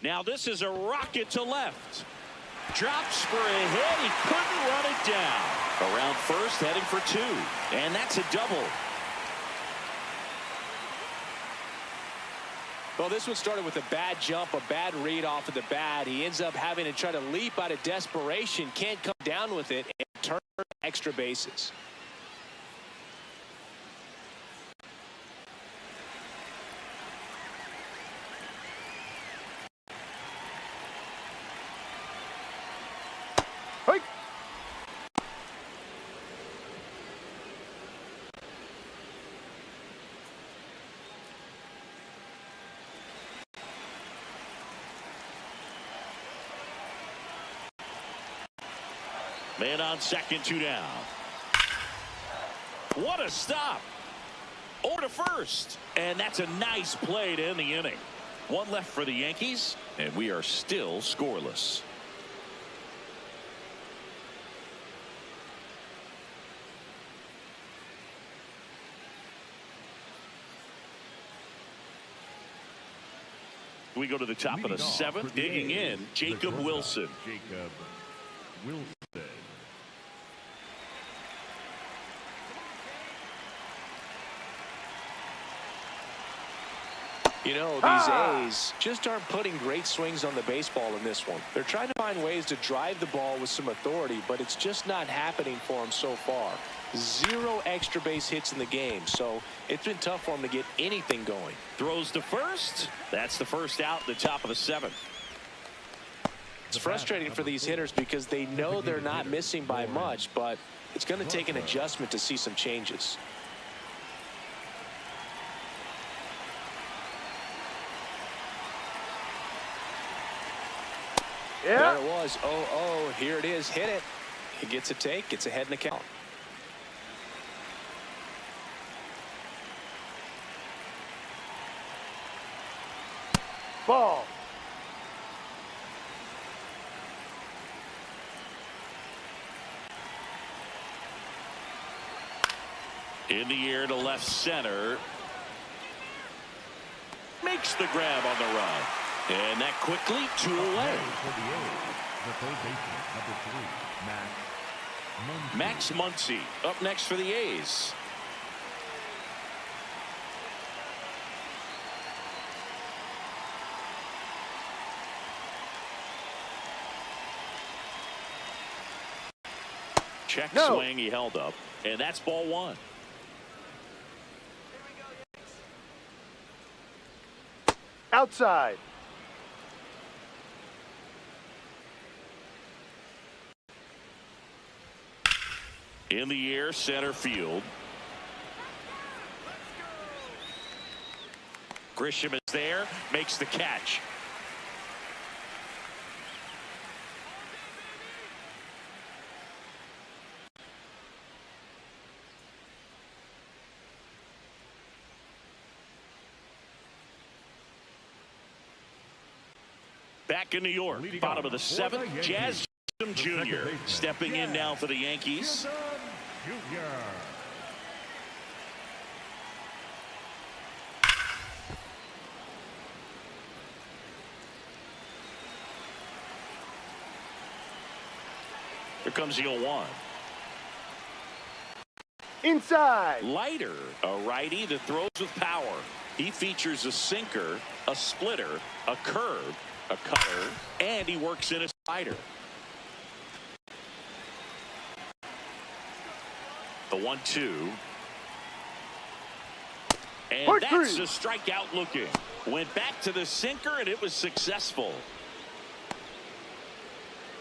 Now this is a rocket to left. Drops for a hit. He couldn't run it down. Around first, heading for 2. And that's a double. Well, this one started with a bad jump, a bad read off of the bat. He ends up having to try to leap out of desperation, can't come down with it, and turn extra bases. Hey. Man on second, 2 down. What a stop. Over to first. And that's a nice play to end the inning. 1 left for the Yankees, and we are still scoreless. We go to the top of the 7th, digging in, Jacob Wilson. Jacob Wilson. You know, these A's just aren't putting great swings on the baseball in this one. They're trying to find ways to drive the ball with some authority, but it's just not happening for them so far. 0 extra base hits in the game, so it's been tough for them to get anything going. Throws to first. That's the first out, the top of the 7th. It's frustrating for these hitters because they know they're not missing by much, but it's going to take an adjustment to see some changes. Yeah. There it was. Oh, here it is. Hit it. He gets a take. Gets ahead in the count. Ball. In the air to left center. Makes the grab on the run. And that quickly 2 away. For the A's, the third baseman, number 3, Max Muncy up next for the A's. check No. swing he held up, and that's ball one. Outside. In the air, center field. Grisham is there, makes the catch. Back in New York, bottom of the seventh, Jazz Jr. stepping in now for the Yankees. Junior. Here comes the 0-1. Inside. Leiter, a righty that throws with power. He features a sinker, a splitter, a curve, a cutter, and he works in a slider. The 1-2. And that's a strikeout looking. Went back to the sinker, and it was successful.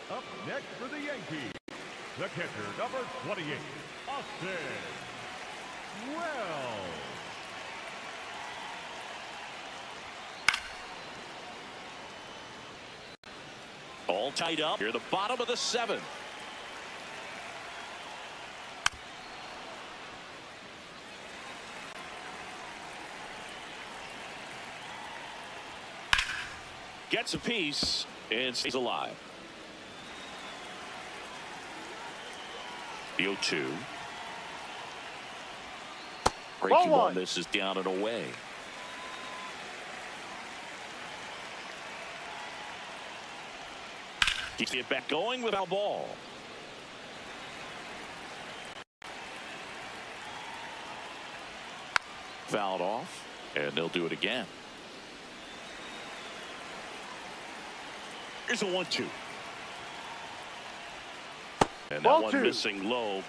Up next for the Yankees, the catcher, number 28, Austin Wells. All tied up here, the bottom of the seventh. Gets a piece and stays alive. The 0-2. Breaking ball misses down and away. Keeps it back going without ball. Fouled off, and they'll do it again. Here's a 1-2. And that one missing low.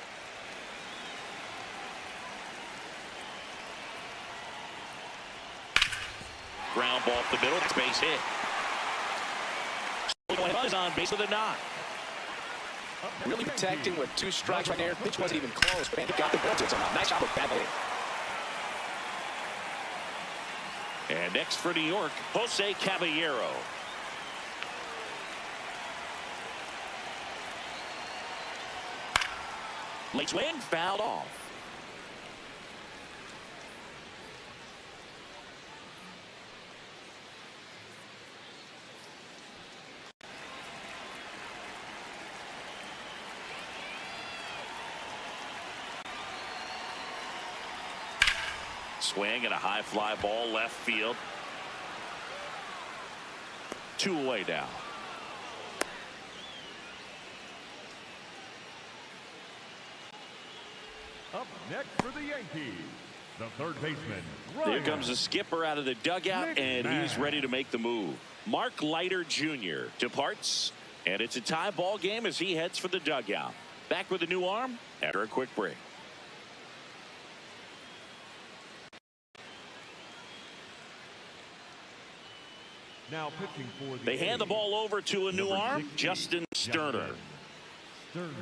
Ground ball up the middle. Base hit. Buzz on base with a knock. Really protecting with 2 strikes right there. Pitch wasn't even close, but he got the ball to it somehow. Nice job with that hitting. And next for New York, Jose Caballero. Late swing, fouled off. Swing and a high fly ball left field. 2 away now. Up next for the Yankees, the third baseman, Here comes the skipper out of the dugout, and he's ready to make the move. Mark Leiter Jr. departs, and it's a tie ball game as he heads for the dugout. Back with a new arm after a quick break. Now pitching for the They hand the ball over to a new Number arm, 60, Justin Sterner. Sterner.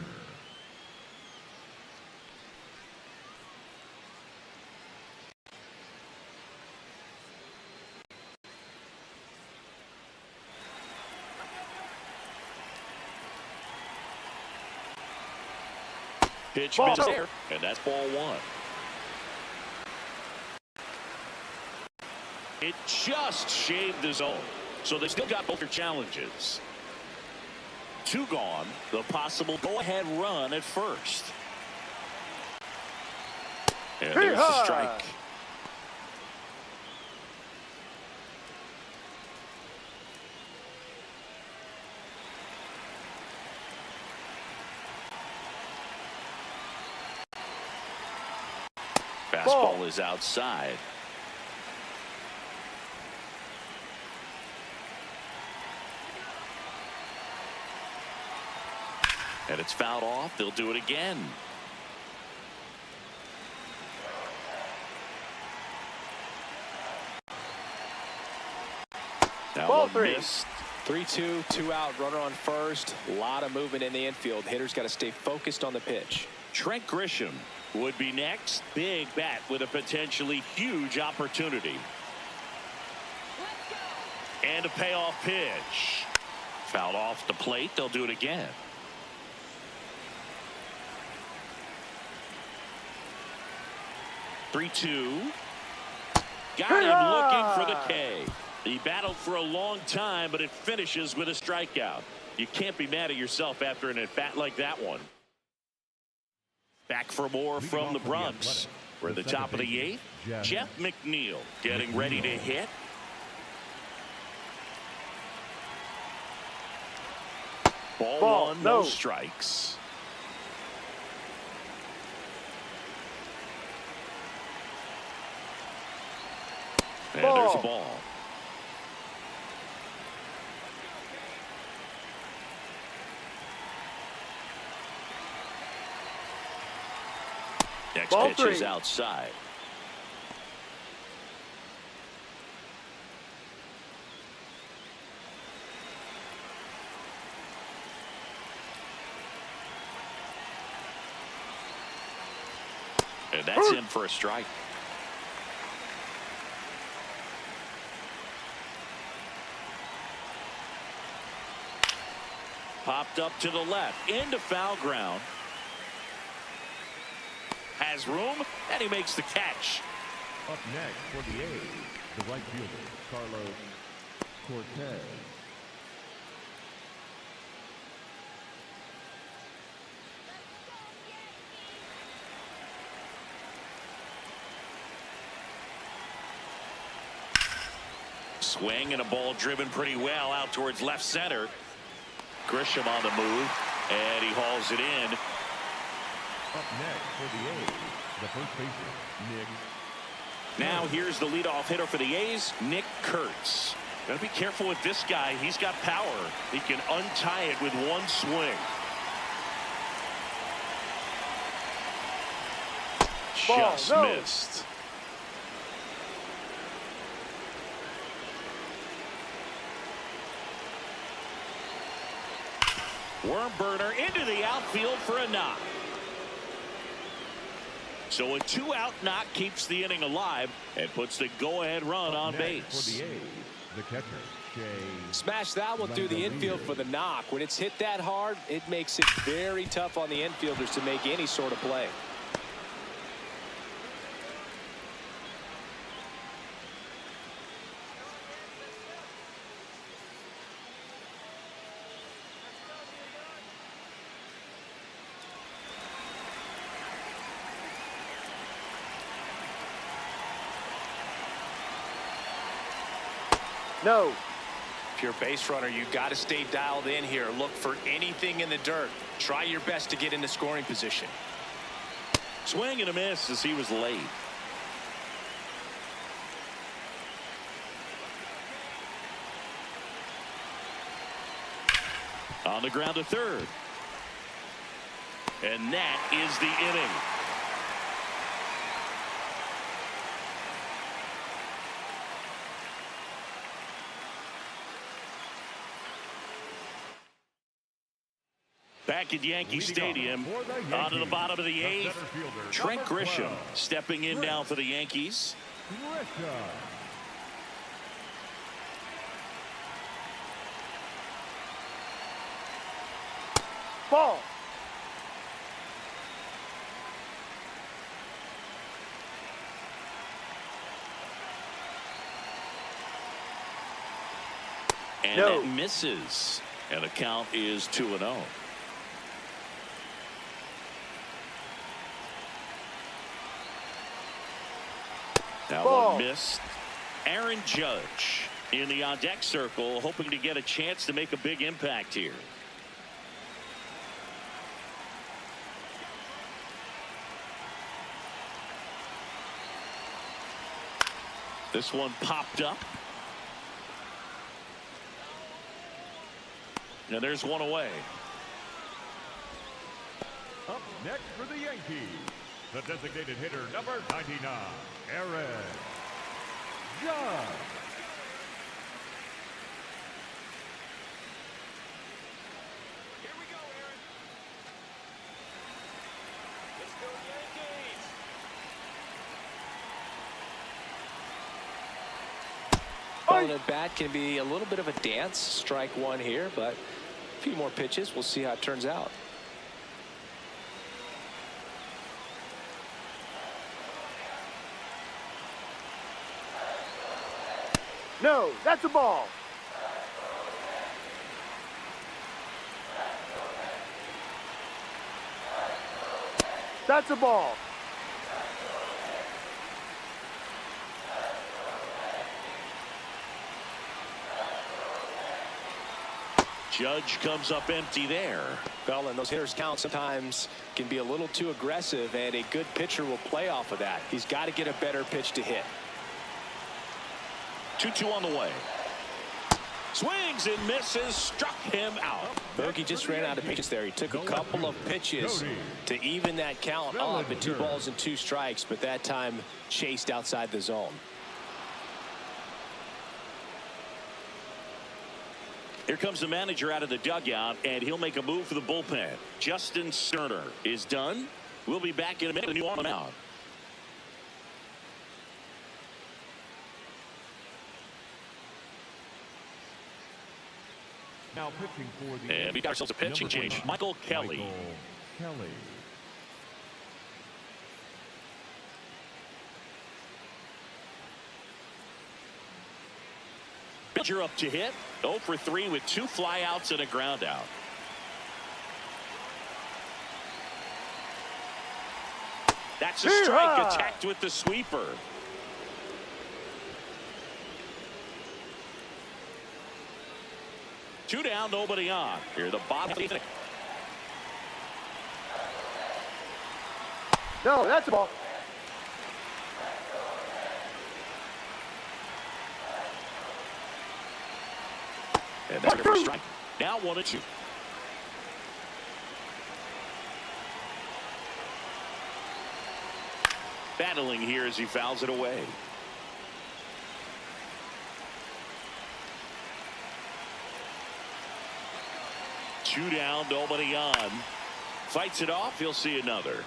Pitch misses there, and that's ball 1. It just shaved the zone, so they still got both their challenges. 2 gone, the possible go-ahead run at first. And there's the strike. Fastball is outside. And it's fouled off. They'll do it again. Now Ball one three. missed. 3-2, 2 out, runner on first. A lot of movement in the infield. Hitters got to stay focused on the pitch. Trent Grisham would be next. Big bat with a potentially huge opportunity. And a payoff pitch. Fouled off the plate. They'll do it again. Three-two. Got him looking for the K. He battled for a long time, but it finishes with a strikeout. You can't be mad at yourself after an at-bat like that one. Back for more from the Bronx. We're at the top of the 8th. Jeff McNeil getting ready to hit. Ball one, no strikes. And there's a ball. Next Ball pitch three. is outside. And that's in for a strike. Popped up to the left into foul ground. Has room, and he makes the catch. Up next for the A's, the right fielder, Carlos Cortez. Swing and a ball driven pretty well out towards left center. Grisham on the move, and he hauls it in. Up next for the A's, the first baseman, Nick. Now here's the leadoff hitter for the A's, Nick Kurtz. Gotta be careful with this guy. He's got power. He can untie it with one swing. Ball, Just no. missed. Worm burner into the outfield for a knock. So a 2-out knock keeps the inning alive and puts the go-ahead run on Next base. for the A's, the catcher, Shea. Smash that one through the infield for the knock. When it's hit that hard, it makes it very tough on the infielders to make any sort of play. No. If you're a base runner, you got to stay dialed in here. Look for anything in the dirt. Try your best to get into scoring position. Swing and a miss as he was late. On the ground to third. And that is the inning. Back at Yankee Stadium, onto the bottom of the 8th. Trent Grisham stepping in now for the Yankees. Ball. And No. it misses. And the count is 2-0. That Ball. one missed. Aaron Judge in the on-deck circle, hoping to get a chance to make a big impact here. This one popped up. And there's one away. Up next for the Yankees, the designated hitter, number 99, Aaron Judge. Here we go, Aaron. Let's go, Yankees. Ball at bat can be a little bit of a dance. Strike one here, but a few more pitches. We'll see how it turns out. No, that's a ball. That's a ball. Judge comes up empty there. Well, and those hitters count sometimes can be a little too aggressive, and a good pitcher will play off of that. He's got to get a better pitch to hit. 2-2 on the way. Swings and misses, struck him out. Bogey just ran out of pitches there. He took a couple of pitches to even that count up at 2 balls and 2 strikes, but that time chased outside the zone. Here comes the manager out of the dugout, and he'll make a move for the bullpen. Justin Sterner is done. We'll be back in a minute. The new on the mound. Now pitching for the And we got ourselves a pitching change. Michael Kelly. Michael Kelly. Pitcher up to hit. 0 for 3 with 2 flyouts and a ground out. That's a strike, attacked with the sweeper. Two down, nobody on. Here the bottom. No, that's a ball. And that's your first strike. Now 1-2. Battling here as he fouls it away. Two down, nobody on. Fights it off. He'll see another.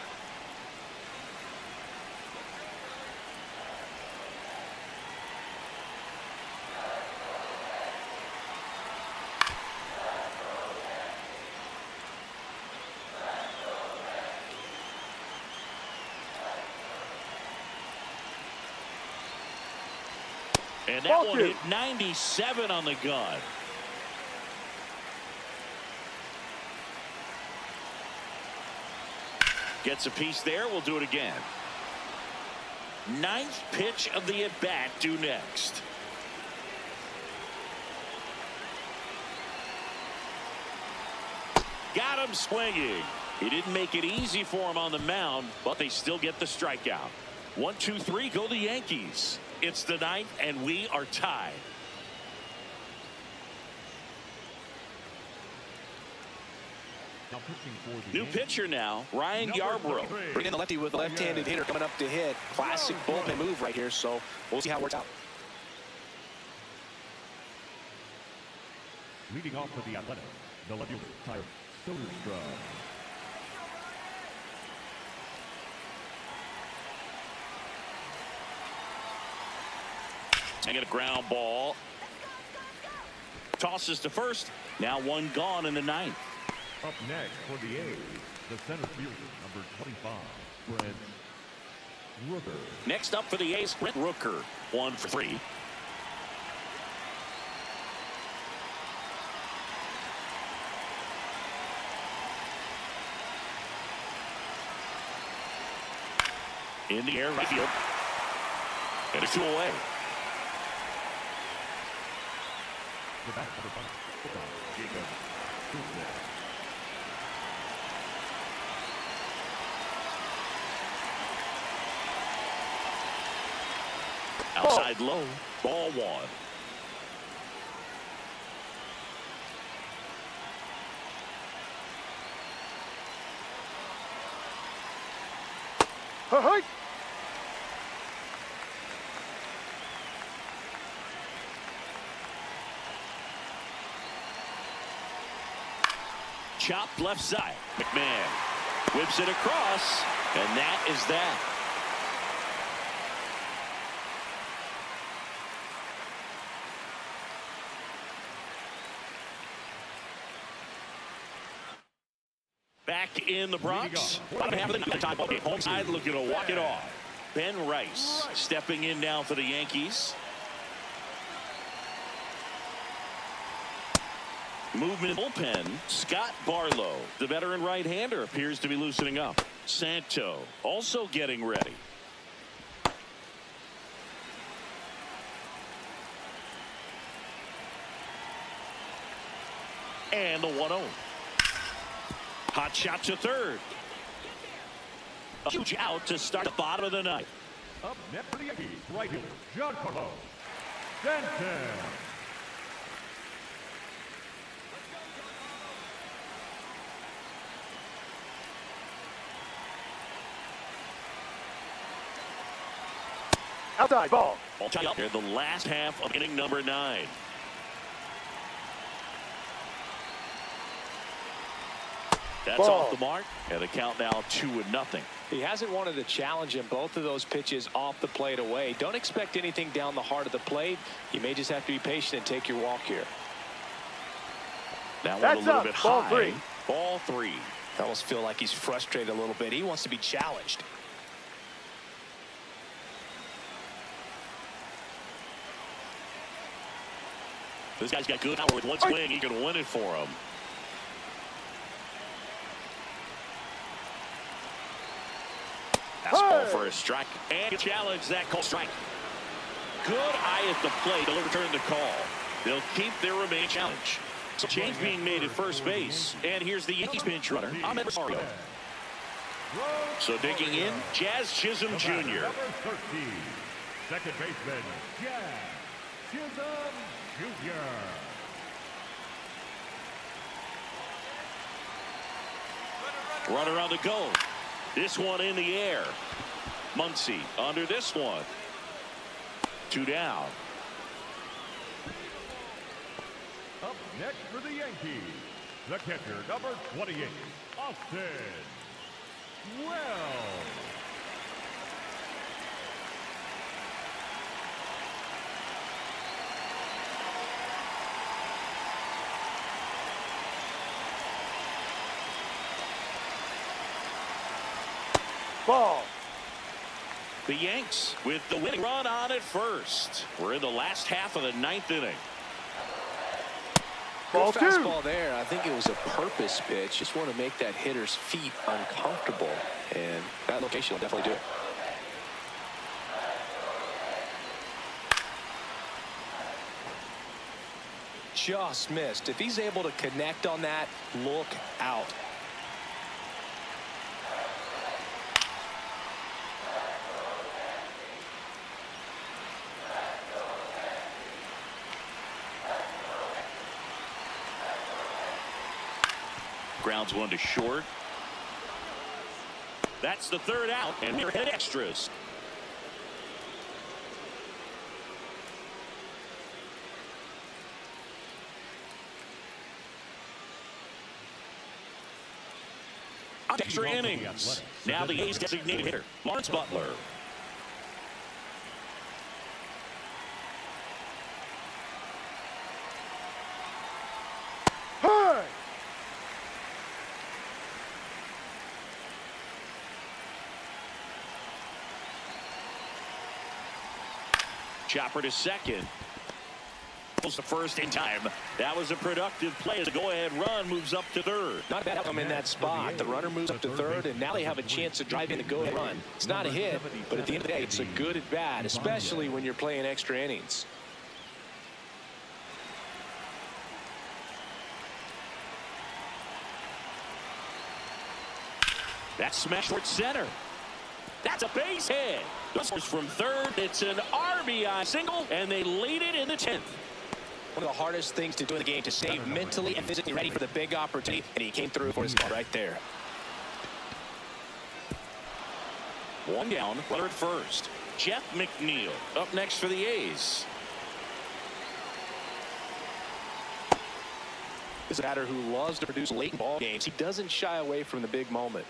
And that one hit 97 on the gun. Gets a piece there. We'll do it again. 9th pitch of the at-bat due next. Got him swinging. He didn't make it easy for him on the mound, but they still get the strikeout. 1-2-3, go the Yankees. It's the 9th, and we are tied. Now pitching for the New Yankees, pitcher now, Ryan number Yarbrough. 23. Bring in the lefty with a left-handed hitter coming up to hit. Classic bullpen move right here, so we'll see how it works out. Leading off for the Athletics, the left fielder, Tyler Soderstrom. And get a ground ball. Tosses to first. Now one gone in the 9th. Up next for the A's, the center fielder, number 25, Brent Rooker. Next up for the A's, Brent Rooker. 1 for 3. In the air, right field. And it's 2 away. The back of the box, Jacob Bullpen. Outside low. Ball 1. Hey! Chopped left side. McMahon whips it across, and that is that. Back in the Bronx. Bottom half of the time ball game. Home side looking to walk it off. Ben Rice stepping in now for the Yankees. Movement bullpen. Scott Barlow, the veteran right-hander, appears to be loosening up. Santo also getting ready. And the 1-0. Hot shot to third. A huge out to start the bottom of the ninth. Up next for the Yankees, right fielder, Giancarlo Stanton. Outside ball. All tied up here, the last half of inning number 9. That's Ball. off the mark, and the count now 2-0. He hasn't wanted to challenge him. Both of those pitches off the plate away. Don't expect anything down the heart of the plate. You may just have to be patient and take your walk here. That one That's a little up. bit Ball high. 3. Ball 3. I almost feel like he's frustrated a little bit. He wants to be challenged. This guy's got good power with one swing. He can win it for him. Fastball for a strike. And challenge that call strike. Good eye at the plate. They'll return the call. They'll keep their remaining challenge. So change being made at first base. And here's the Yankees pinch runner, Ahmed Rosario. So digging in, Jazz Chisholm Jr. Number 13, second baseman, Jazz Chisholm Jr. Runner on the go. This one in the air. Muncy under this one. 2 down. Up next for the Yankees, the catcher, number 28, Austin Wells. Ball. The Yanks with the winning run on at first. We're in the last half of the 9th inning. Ball Good 2. fastball there. I think it was a purpose pitch. Just want to make that hitter's feet uncomfortable. And that location will definitely do it. Just missed. If he's able to connect on that, look out. Grounds one to short. That's the 3rd out, and we're headed extras. Extra innings. Now the A's designated hitter, Lawrence Butler. Hey! Chopper to second. Goes to first in time. That was a productive play as the go-ahead run moves up to 3rd. Not bad outcome in that spot. The runner moves up to 3rd, and now they have a chance to drive in the go-ahead run. It's not a hit, but at the end of the day, it's a good at bat, especially when you're playing extra innings. That's smashed towards center. That's a base hit. This from 3rd. It's an RBI single, and they lead it in the 10th. One of the hardest things to do in the game, to stay mentally and physically ready for the big opportunity, and he came through for his ball right there. One down, runner at first. Jeff McNeil up next for the A's. This is a batter who loves to produce late in ball games. He doesn't shy away from the big moment.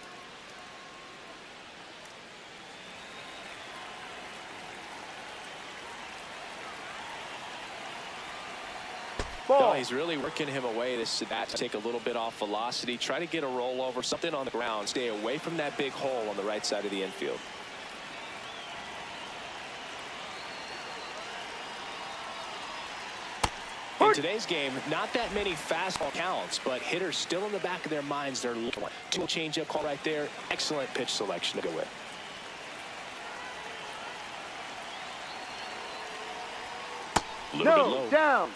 Ball. No, he's really working him away. This at to take a little bit off velocity. Try to get a rollover, something on the ground. Stay away from that big hole on the right side of the infield. In today's game, not that many fastball counts, but hitters still in the back of their minds. They're looking for one. Changeup call right there. Excellent pitch selection to go with. A little bit low. No, down.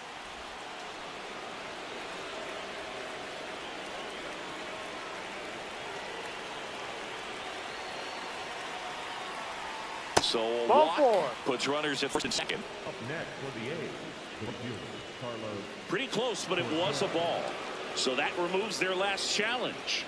So a Ball walk four. puts runners at first and second. Up next for the A's, the fielder, Carlos. Pretty close, but it was a ball. So that removes their last challenge.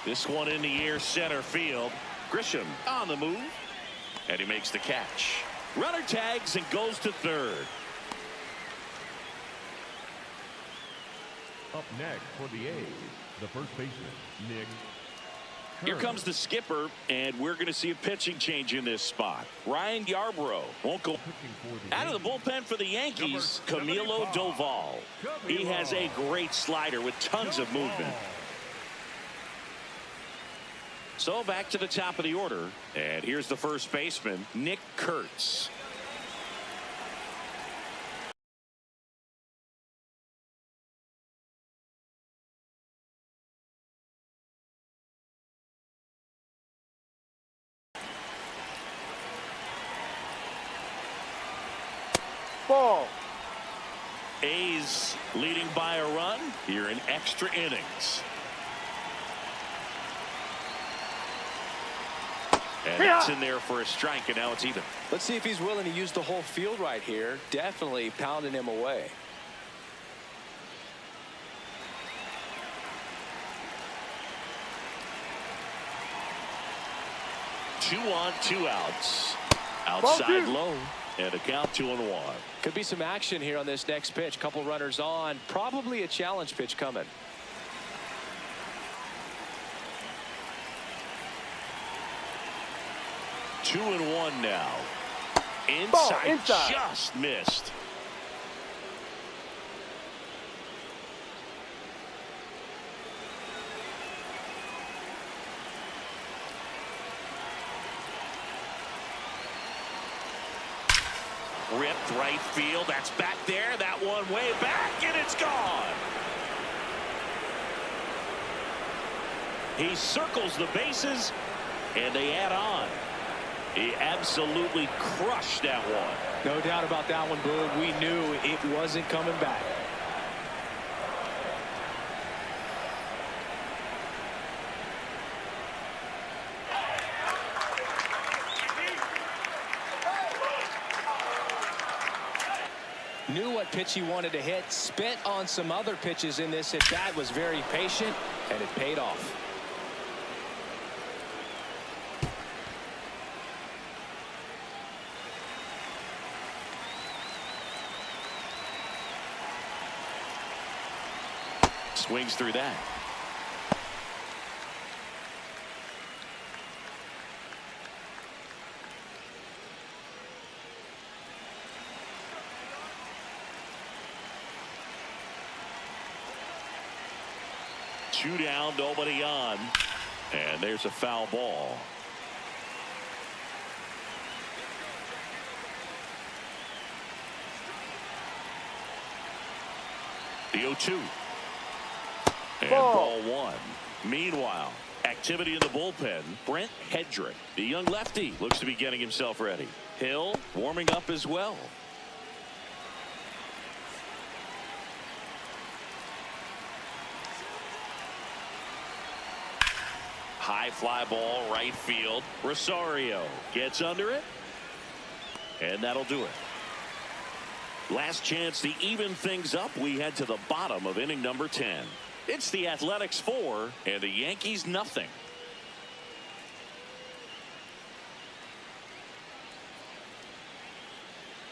This one in the air, center field. Grisham on the move, and he makes the catch. Runner tags and goes to third. Up next for the A's, the first baseman, Nick. Here comes the skipper, and we're going to see a pitching change in this spot. Ryan Yarbrough won't go out of the bullpen for the Yankees. Camilo Doval. He has a great slider with tons of movement. So back to the top of the order, and here's the first baseman, Nick Kurtz. Ball. A's leading by a run here in extra innings. And that's in there for a strike, and now it's even. Let's see if he's willing to use the whole field right here. Definitely pounding him away. Two on, two outs. Outside low, and a count 2-1. Could be some action here on this next pitch. Couple runners on. Probably a challenge pitch coming. 2-1 now. Ball, Inside, inside. just missed. Ripped right field. That's back there. That one way back, and it's gone. He circles the bases, and they add on. He absolutely crushed that one. No doubt about that one, Boog. We knew it wasn't coming back. Knew what pitch he wanted to hit, spent on some other pitches in this at bat, was very patient, and it paid off. Swings through that. Two down, nobody on, and there's a foul ball. The 0-2. And ball one. Meanwhile, activity in the bullpen. Brent Hedrick, the young lefty, looks to be getting himself ready. Hill warming up as well. High fly ball, right field. Rosario gets under it, and that'll do it. Last chance to even things up. We head to the bottom of inning number 10. It's the Athletics 4 and the Yankees nothing.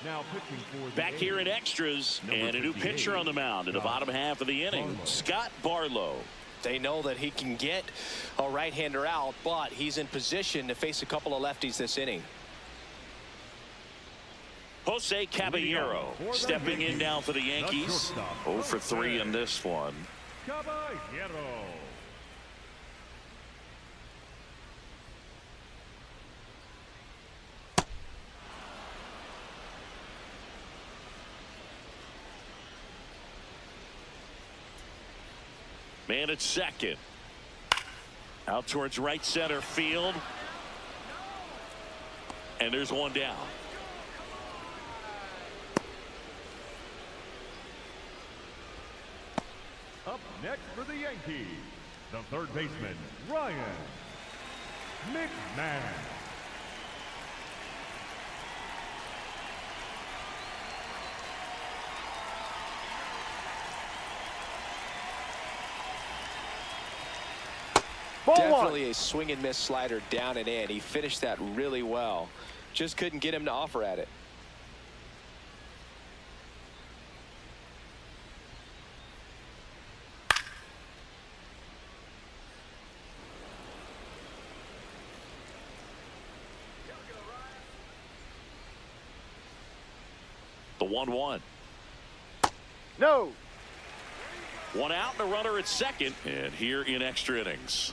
Now pitching for the Back here in extras, and a new pitcher on the mound in the bottom half of the inning. Scott Barlow. They know that he can get a right-hander out, but he's in position to face a couple of lefties this inning. Jose Caballero stepping in now for the Yankees. 0 for 3 in this one. Caballero. Man at second. Out towards right center field. And there's one down. Up next for the Yankees, the third baseman, Ryan McMahon. Definitely a swing and miss slider down and in. He finished that really well. Just couldn't get him to offer at it. The 1-1. No. One out and a runner at second. And here in extra innings.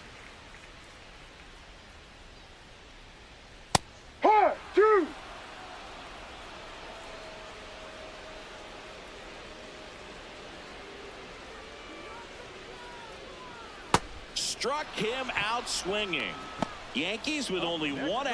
One, two. Struck him out swinging. Yankees with only one out.